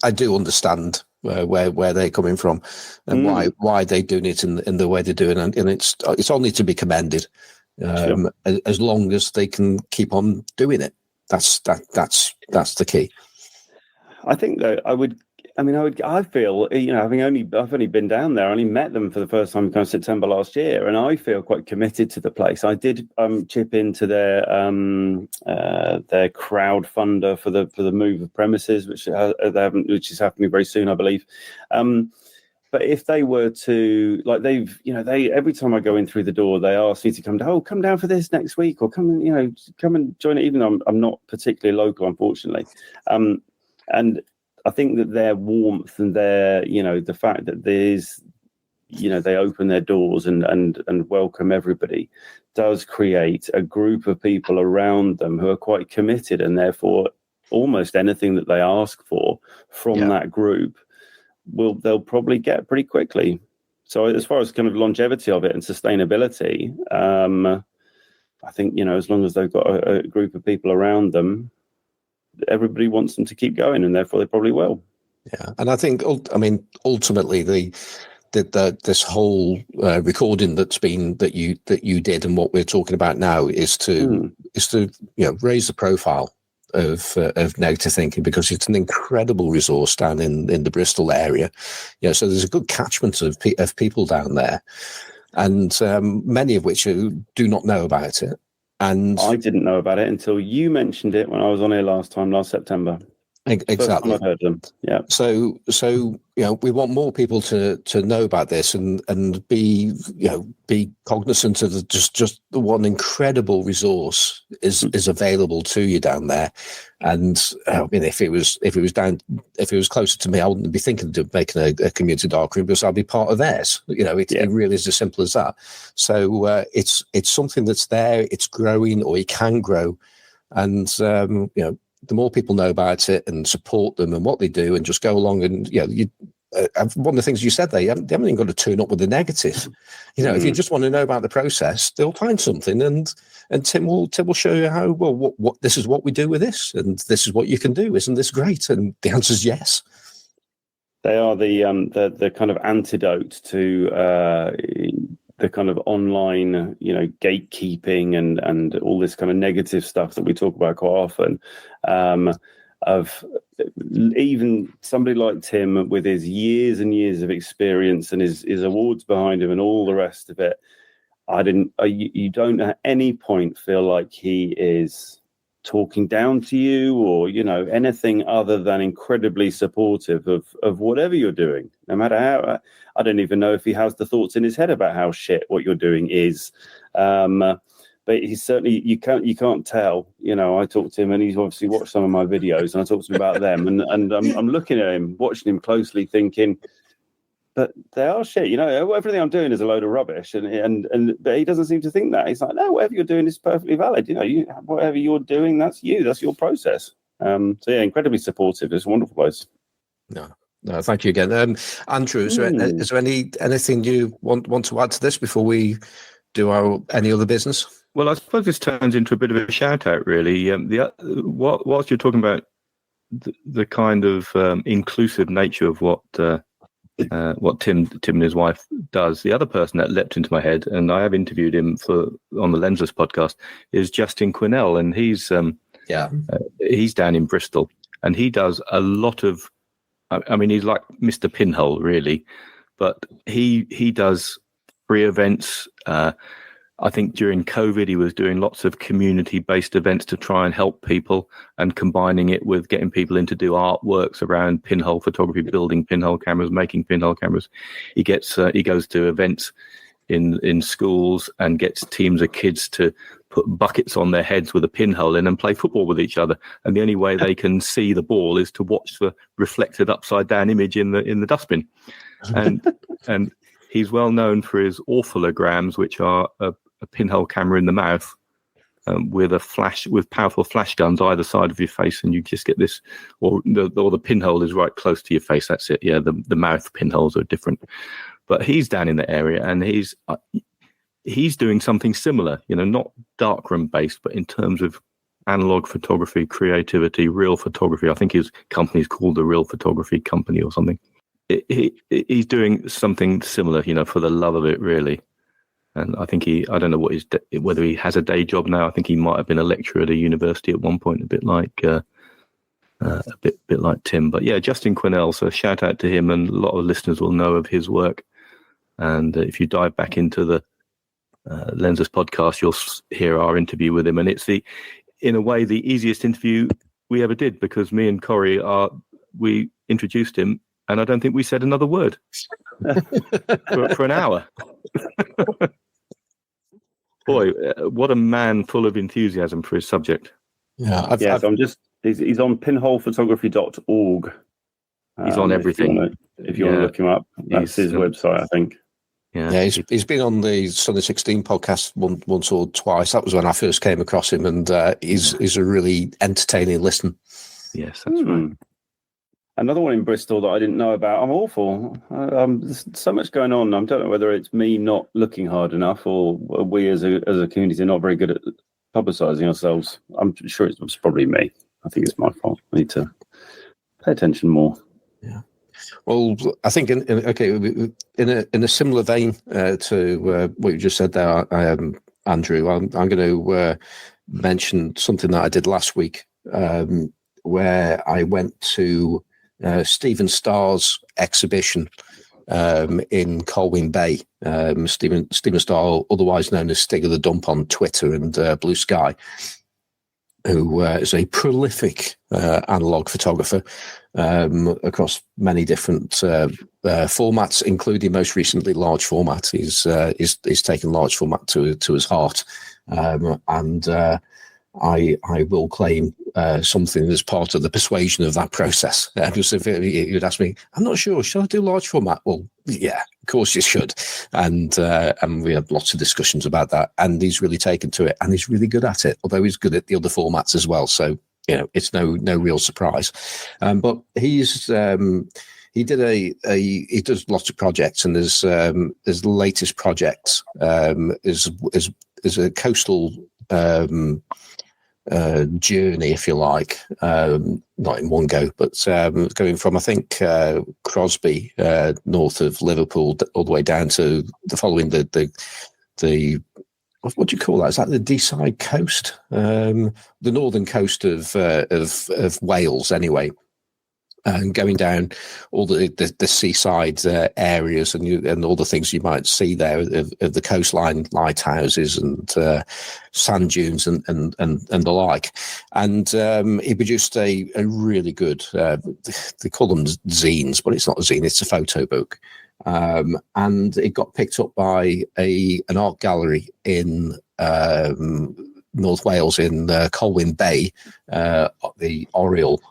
I do understand where they're coming from and why they're doing it in the way they're doing it, and it's only to be commended, Sure. as long as they can keep on doing it. That's the key. I think that I feel, I've only been down there, I only met them for the first time kind of September last year, and I feel quite committed to the place. I did chip into their crowdfunder for the move of premises, which is happening very soon, I believe. But if they were to, like, they every time I go in through the door, they ask me to come down for this next week, or come and join it, even though I'm not particularly local, unfortunately. And I think that their warmth and their, the fact that there's, they open their doors and welcome everybody does create a group of people around them who are quite committed, and therefore almost anything that they ask for from that group they'll probably get pretty quickly. So as far as kind of longevity of it and sustainability, I think, as long as they've got a group of people around them, everybody wants them to keep going, and therefore they probably will. Yeah, and I think, ultimately this whole recording that you did and what we're talking about now is to raise the profile of negative thinking, because it's an incredible resource down in the Bristol area. So there's a good catchment of people down there, and many of which do not know about it. And I didn't know about it until you mentioned it when I was on here last September. Exactly. I've heard them. Yeah. So we want more people to know about this and be cognizant of just the one incredible resource is available to you down there. And if it was closer to me, I wouldn't be thinking of making a community darkroom, because I'd be part of theirs. It really is as simple as that. So it's something that's there. It's growing, or it can grow, and the more people know about it and support them and what they do, and just go along and one of the things you said there, they haven't even got to turn up with the negative. If you just want to know about the process, they'll find something, and Tim will show you how. Well, what this is what we do with this, and this is what you can do. Isn't this great? And the answer is yes. They are the kind of antidote to the kind of online, gatekeeping and all this kind of negative stuff that we talk about quite often. Of even somebody like Tim, with his years and years of experience and his awards behind him and all the rest of it, you don't at any point feel like he is talking down to you or anything other than incredibly supportive of whatever you're doing, no matter how. I don't even know if he has the thoughts in his head about how shit what you're doing is, but he's certainly, you can't tell. I talked to him, and he's obviously watched some of my videos, and I talked to him about them, and I'm looking at him, watching him closely, thinking, but they are shit. Everything I'm doing is a load of rubbish, but he doesn't seem to think that. He's like, no, whatever you're doing is perfectly valid. Whatever you're doing, that's your process. So yeah, incredibly supportive. It's a wonderful place. No, thank you again, Andrew. Is there anything you want to add to this before we do any other business? Well, I suppose this turns into a bit of a shout out, really. Whilst you're talking about the kind of inclusive nature of what Tim and his wife does, the other person that leapt into my head, and I have interviewed him on the Lensless podcast, is Justin Quinnell, and he's down in Bristol, and he does a lot of. I mean, he's like Mr. Pinhole, really, but he does free events. I think during COVID, he was doing lots of community-based events to try and help people, and combining it with getting people in to do artworks around pinhole photography, building pinhole cameras, making pinhole cameras. He goes to events in schools and gets teams of kids to put buckets on their heads with a pinhole in and play football with each other. And the only way they can see the ball is to watch the reflected upside-down image in the dustbin. And he's well known for his orphalograms, which are a pinhole camera in the mouth with powerful flash guns either side of your face, and you just get this, or the pinhole is right close to your face. That's it. Yeah, the mouth pinholes are different, but he's down in the area, and he's doing something similar. Not darkroom based, but in terms of analog photography, creativity, real photography. I think his company's called the Real Photography Company or something. He's doing something similar, for the love of it, really. And I think I don't know whether he has a day job now. I think he might have been a lecturer at a university at one point, a bit like Tim. But yeah, Justin Quinnell. So shout out to him, and a lot of listeners will know of his work. And if you dive back into the Lenses podcast, you'll hear our interview with him, and it's in a way the easiest interview we ever did, because me and Corey we introduced him, and I don't think we said another word for an hour. Boy, what a man full of enthusiasm for his subject. Yeah, he's on pinholephotography.org. He's on everything. If you want to look him up, that's his website, I think. Yeah, he's been on the Sunday 16 podcast once or twice. That was when I first came across him, and he's a really entertaining listen. Yes, that's right. Another one in Bristol that I didn't know about. I'm awful. There's so much going on. I don't know whether it's me not looking hard enough, or we as a community are not very good at publicising ourselves. I'm sure it's probably me. I think it's my fault. I need to pay attention more. Yeah. Well, I think in a similar vein to what you just said there, Andrew, I'm going to mention something that I did last week, where I went to Stephen Starr's exhibition in Colwyn Bay. Stephen Starr, otherwise known as Stig of the Dump on Twitter and Blue Sky, who is a prolific analog photographer across many different formats, including most recently large format. He's taken large format to his heart, and I will claim something as part of the persuasion of that process. Because if you'd ask me, I'm not sure, should I do large format? Well, yeah, of course you should. And we had lots of discussions about that. And he's really taken to it, and he's really good at it, although he's good at the other formats as well. So, it's no real surprise. But he does lots of projects, and his latest project is a coastal journey, if you like, not in one go, but going from, I think, Crosby, north of Liverpool, all the way down to following the what do you call that? Is that the Deeside coast, the northern coast of Wales, anyway? And going down all the seaside areas and all the things you might see there of the coastline, lighthouses and sand dunes and the like. And he produced a really good, they call them zines, but it's not a zine, it's a photo book. And it got picked up by an art gallery in North Wales, in Colwyn Bay, the Oriel.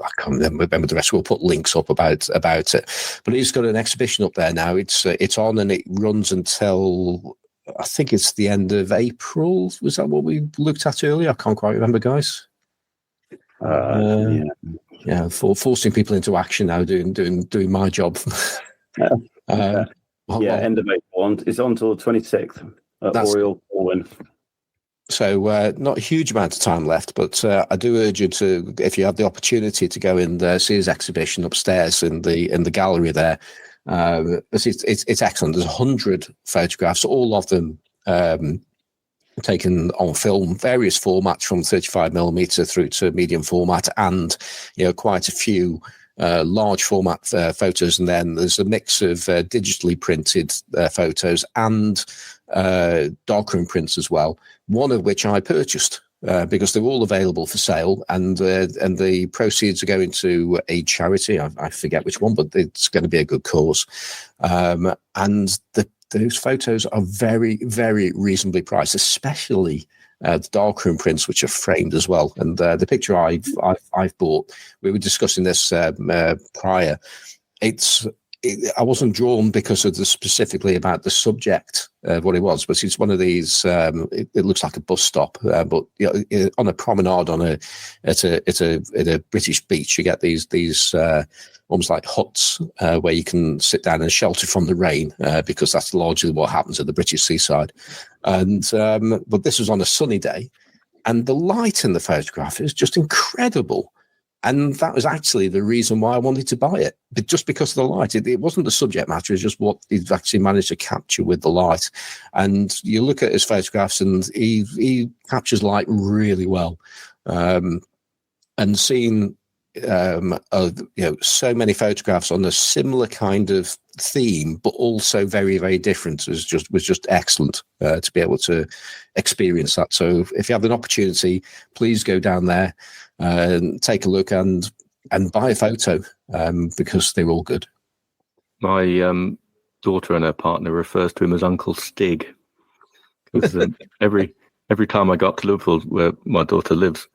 I can't remember the rest. We'll put links up about it. But he's got an exhibition up there now. It's on, and it runs until, I think it's the end of April. Was that what we looked at earlier? I can't quite remember, guys. Yeah, forcing people into action now, doing my job. End of April. It's on till the 26th at Oriel Colwyn. So not a huge amount of time left, but I do urge you to, if you have the opportunity, to go and see his exhibition upstairs in the gallery there. It's excellent. There's 100 photographs, all of them taken on film, various formats from 35mm through to medium format, and quite a few large format photos, and then there's a mix of digitally printed photos and darkroom prints as well, one of which I purchased because they're all available for sale, and the proceeds are going to a charity. I forget which one, but it's going to be a good cause. And those photos are very, very reasonably priced, especially the darkroom prints, which are framed as well. And the picture I've bought, we were discussing this prior. I wasn't drawn because of specifically about the subject of what it was, but it's one of these. It looks like a bus stop, but on a promenade at a British beach, you get these almost like huts where you can sit down and shelter from the rain, because that's largely what happens at the British seaside. And but this was on a sunny day, and the light in the photograph is just incredible. And that was actually the reason why I wanted to buy it, but just because of the light. It wasn't the subject matter; it's just what he's actually managed to capture with the light. And you look at his photographs, and he captures light really well. And seeing so many photographs on a similar kind of theme, but also very, very different, was just excellent to be able to experience that. So if you have an opportunity, please go down there and take a look and buy a photo, because they're all good. My daughter and her partner refers to him as Uncle Stig, because every time I go up to Liverpool, where our daughter lives,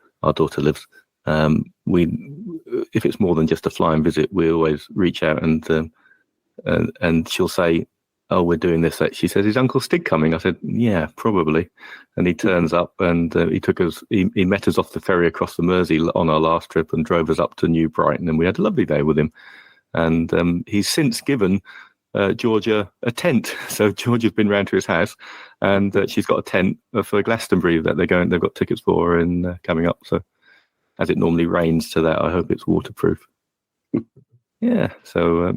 if it's more than just a flying visit, we always reach out and she'll say, "Oh, we're doing this." She says, "Is Uncle Stig coming?" I said, "Yeah, probably." And he turns up, and he met us off the ferry across the Mersey on our last trip and drove us up to New Brighton, and we had a lovely day with him. And he's since given Georgia a tent. So Georgia's been round to his house, and she's got a tent for Glastonbury that they've got tickets for and coming up. So as it normally rains to that, I hope it's waterproof. Yeah. So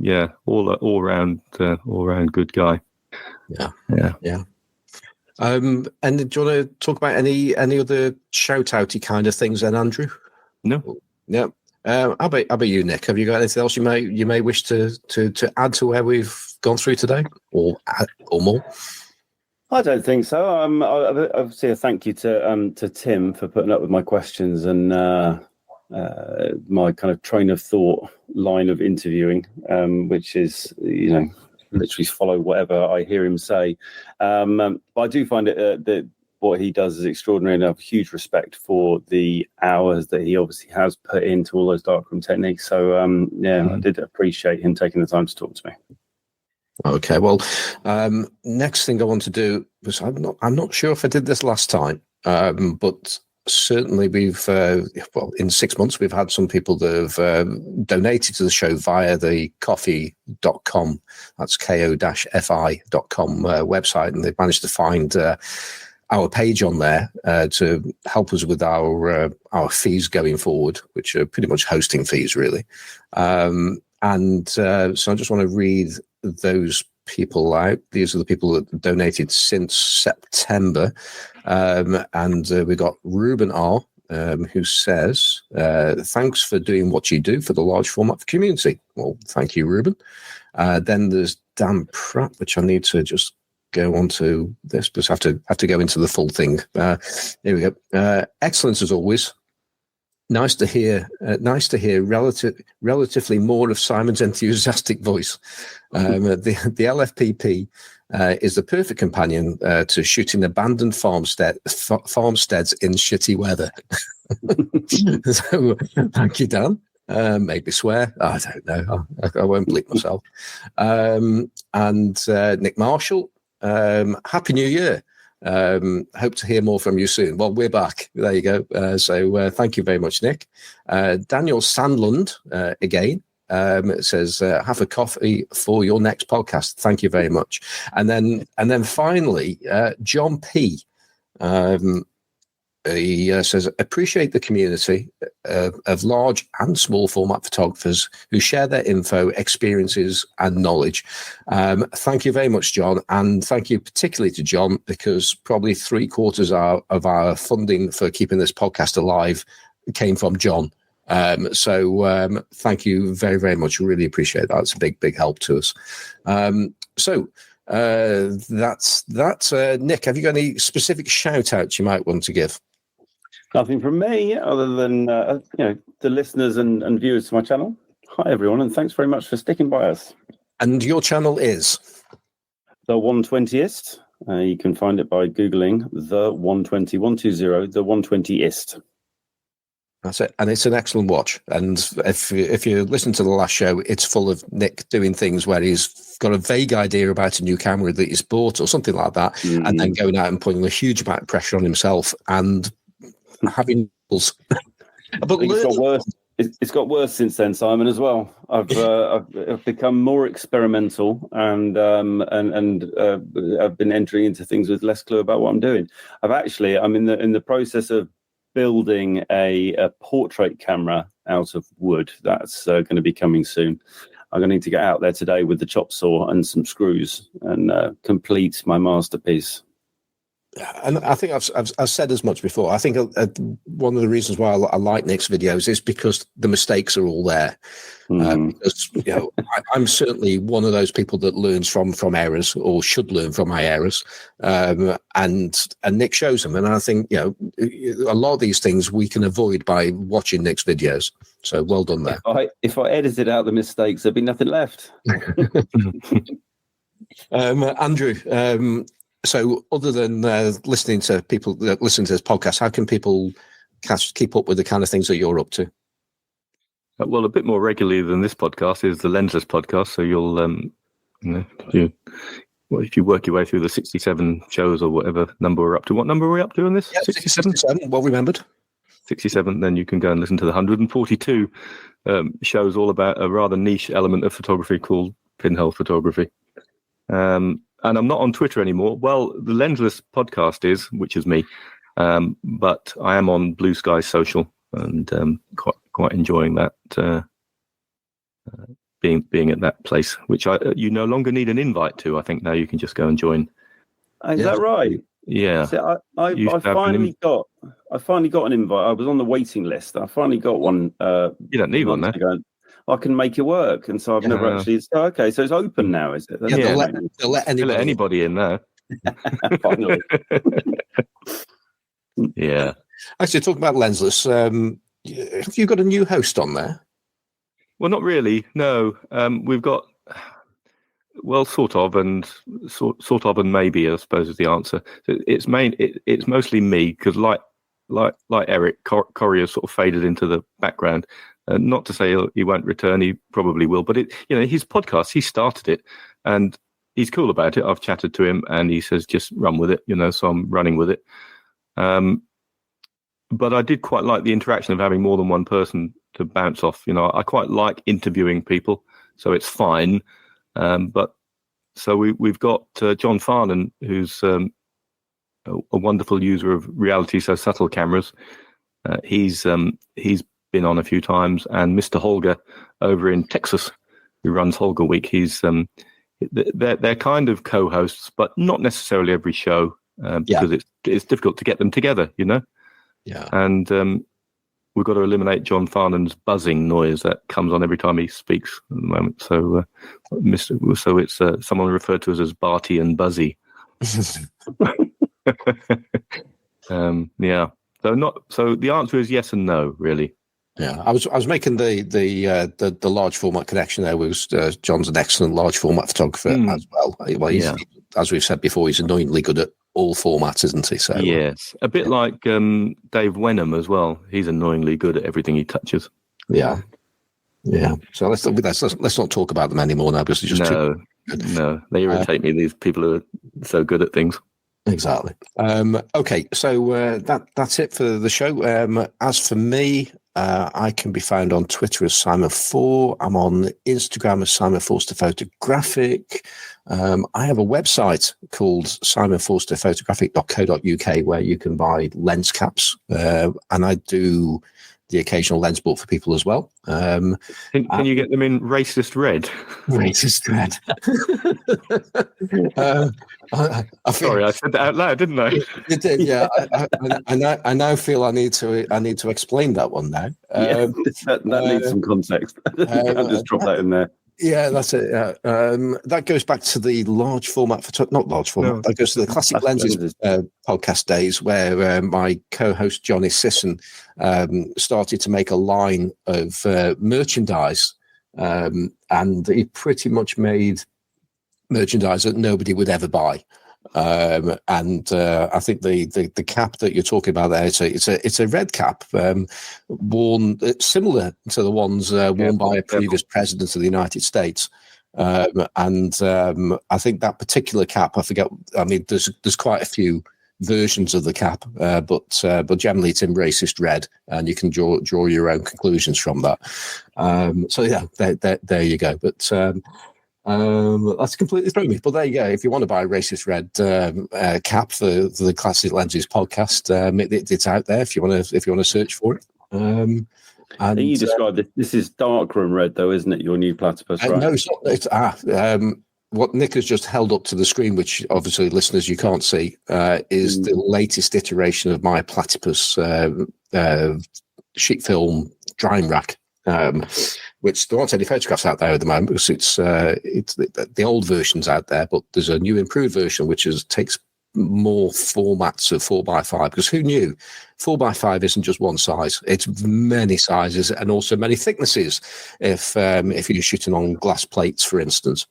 all round good guy. Yeah. And do you want to talk about any other shout-outy kind of things then, Andrew? No. Yeah. How about you, Nick? Have you got anything else you may wish to add to where we've gone through today, or more? I don't think so. Obviously, a thank you to Tim for putting up with my questions and my kind of train of thought line of interviewing, which is, literally follow whatever I hear him say. But I do find it that what he does is extraordinary, and I have huge respect for the hours that he obviously has put into all those darkroom techniques. So, I did appreciate him taking the time to talk to me. Okay, well, next thing I want to do was I'm not sure if I did this last time, but certainly we've in 6 months we've had some people that have donated to the show via the coffee.com, that's ko-fi.com website, and they've managed to find our page on there to help us with our fees going forward, which are pretty much hosting fees really. So I just want to read those people out. These are the people that donated since September. And we got Ruben R, who says, thanks for doing what you do for the large format community. Well, thank you, Ruben. Then there's Dan Pratt, which I need to just go on to this, but I have to go into the full thing. Here we go. Excellent as always. Nice to hear relatively more of Simon's enthusiastic voice. The LFPP is the perfect companion to shooting abandoned farmsteads in shitty weather. So thank you, Dan. Maybe swear. I don't know. I won't bleep myself. And Nick Marshall, Happy New Year. Hope to hear more from you soon. Well, we're back. There you go. So thank you very much, Nick. Daniel Sandlund again says, have a coffee for your next podcast. Thank you very much. And then finally, John P. He says, appreciate the community of large and small format photographers who share their info, experiences, and knowledge. Thank you very much, John. And thank you particularly to John, because probably 3/4 of our funding for keeping this podcast alive came from John. So thank you very, very much. Really appreciate that. It's a big, big help to us. That's that. Nick, have you got any specific shout outs you might want to give? Nothing from me other than the listeners and viewers to my channel. Hi everyone, and thanks very much for sticking by us. And your channel is The 120ist. You can find it by googling the 120 the 120ist. That's it, and it's an excellent watch. And if you listen to the last show, it's full of Nick doing things where he's got a vague idea about a new camera that he's bought or something like that, and then going out and putting a huge amount of pressure on himself and having but it's got worse since then, Simon, as well. I've become more experimental and I've been entering into things with less clue about what I'm doing. I'm in the process of building a portrait camera out of wood. That's going to be coming soon. I'm going to need to get out there today with the chop saw and some screws and complete my masterpiece. And I think I've said as much before. I think one of the reasons why I like Nick's videos is because the mistakes are all there. Because I'm certainly one of those people that learns from errors, or should learn from my errors. And Nick shows them. And I think a lot of these things we can avoid by watching Nick's videos. So well done there. If I edited out the mistakes, there'd be nothing left. Andrew. So other than listening to people that listen to this podcast, how can people keep up with the kind of things that you're up to? Well, a bit more regularly than this podcast is the Lensless podcast. So you'll, if you work your way through the 67 shows or whatever number we're up to. What number are we up to on this? Yeah, 67, well remembered. 67, then you can go and listen to the 142 shows all about a rather niche element of photography called pinhole photography. And I'm not on Twitter anymore. Well, the Lensless podcast is, which is me, but I am on Blue Sky Social and quite enjoying that, being at that place, which you no longer need an invite to. I think now you can just go and join. Is that right? Yeah. So I finally got an invite. I was on the waiting list. I finally got one. You don't need one now. I can make it work, and so I've never actually. So it's open now, is it? They'll let anybody in there. Finally. Yeah. Actually, talking about Lensless, have you got a new host on there? Well, not really. No, we've got. Well, sort of and maybe, I suppose, is the answer. It's mostly me because, like Eric, Corey has sort of faded into the background. Not to say he won't return, he probably will. But his podcast, he started it, and he's cool about it. I've chatted to him, and he says just run with it. So I'm running with it. But I did quite like the interaction of having more than one person to bounce off. I quite like interviewing people, so it's fine. But so we've got John Farnan, who's a wonderful user of Reality So Subtle cameras. He's been on a few times, and Mr. Holger over in Texas, who runs Holger Week. He's they're kind of co-hosts, but not necessarily every show because it's difficult to get them together, Yeah. And we've got to eliminate John Farnan's buzzing noise that comes on every time he speaks at the moment. So, it's someone referred to as Barty and Buzzy. Yeah. So the answer is yes and no, really. Yeah, I was making the large format connection there. John's an excellent large format photographer as well. As we've said before, he's annoyingly good at all formats, isn't he? So yes, a bit like Dave Wenham as well. He's annoyingly good at everything he touches. Yeah. So let's not talk about them anymore now because it's just too good. No, they irritate me. These people who are so good at things. Exactly. Okay, so that's it for the show. As for me, I can be found on Twitter as Simon4. I'm on Instagram as Simon Forster Photographic. I have a website called simonforsterphotographic.co.uk where you can buy lens caps, and I do the occasional lens book for people as well. Can you get them in racist red? Racist red. Sorry, I said that out loud, didn't I? You did, yeah. I now feel I need to explain that one now. That needs some context. You can't just drop that in there. Yeah, that's it. Yeah. That goes back to the large format, not large format. No. That goes to the Classic Lenses podcast days, where my co-host Johnny Sisson started to make a line of merchandise, and he pretty much made merchandise that nobody would ever buy. I think the cap that you're talking about there, it's a red cap, worn similar to the ones worn by a previous president of the United States. I think that particular cap, I forget. I mean, there's quite a few versions of the cap, but generally it's in racist red, and you can draw your own conclusions from that. So yeah, there you go. But that's completely thrown me. But there you go. If you want to buy a racist red cap for the Classic Lenses podcast, it's out there. If you want to search for it. I think you described it. This is darkroom red, though, isn't it? Your new platypus, right? No, it's not. What Nick has just held up to the screen, which obviously listeners you can't see, is the latest iteration of my platypus sheet film drying rack. Which there aren't any photographs out there at the moment because it's the old version's out there, but there's a new improved version which takes more formats of 4x5, because who knew 4x5 isn't just one size, it's many sizes and also many thicknesses if you're shooting on glass plates, for instance.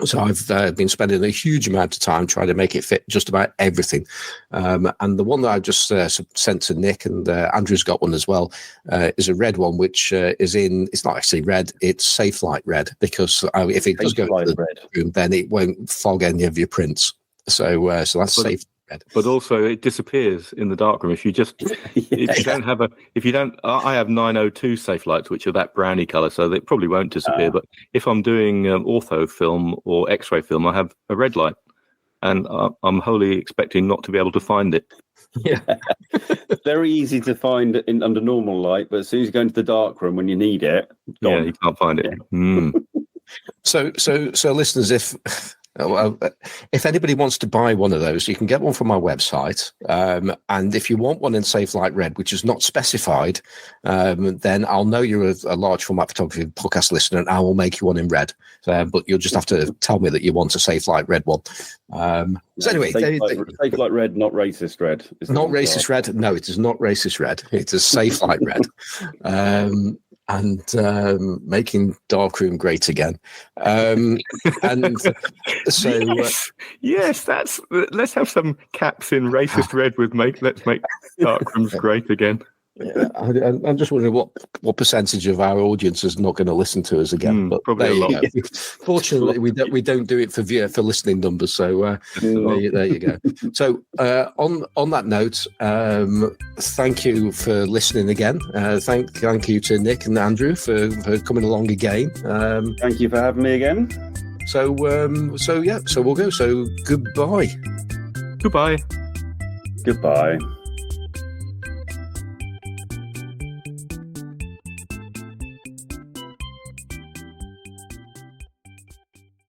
So I've been spending a huge amount of time trying to make it fit just about everything. And the one that I just sent to Nick, and Andrew's got one as well, is a red one, which it's not actually red, it's safe light red, because if it does go into the room, then it won't fog any of your prints. So that's safe red. But also it disappears in the darkroom if you just I have 902 safe lights which are that browny color, so they probably won't disappear. But if I'm doing ortho film or X-ray film, I have a red light, and I'm wholly expecting not to be able to find it. Yeah, very easy to find under normal light, but as soon as you go into the darkroom when you need it, you can't find it. Yeah. So listeners, if anybody wants to buy one of those, you can get one from my website. And if you want one in safe light red, which is not specified, then I'll know you're a large format photography podcast listener, and I will make you one in red. But you'll just have to tell me that you want a safe light red one. So anyway, safe light red, not racist red. Not racist red. No, it is not racist red. It is safe light red. And making darkroom great again. And so yes, let's have some caps in racist red with let's make darkrooms great again. Yeah, I'm just wondering what percentage of our audience is not going to listen to us again. But probably a lot. Fortunately, we don't do it for listening numbers. So there you go. So on that note, thank you for listening again. Thank you to Nick and Andrew for coming along again. Thank you for having me again. So we'll go. So goodbye. Goodbye. Goodbye.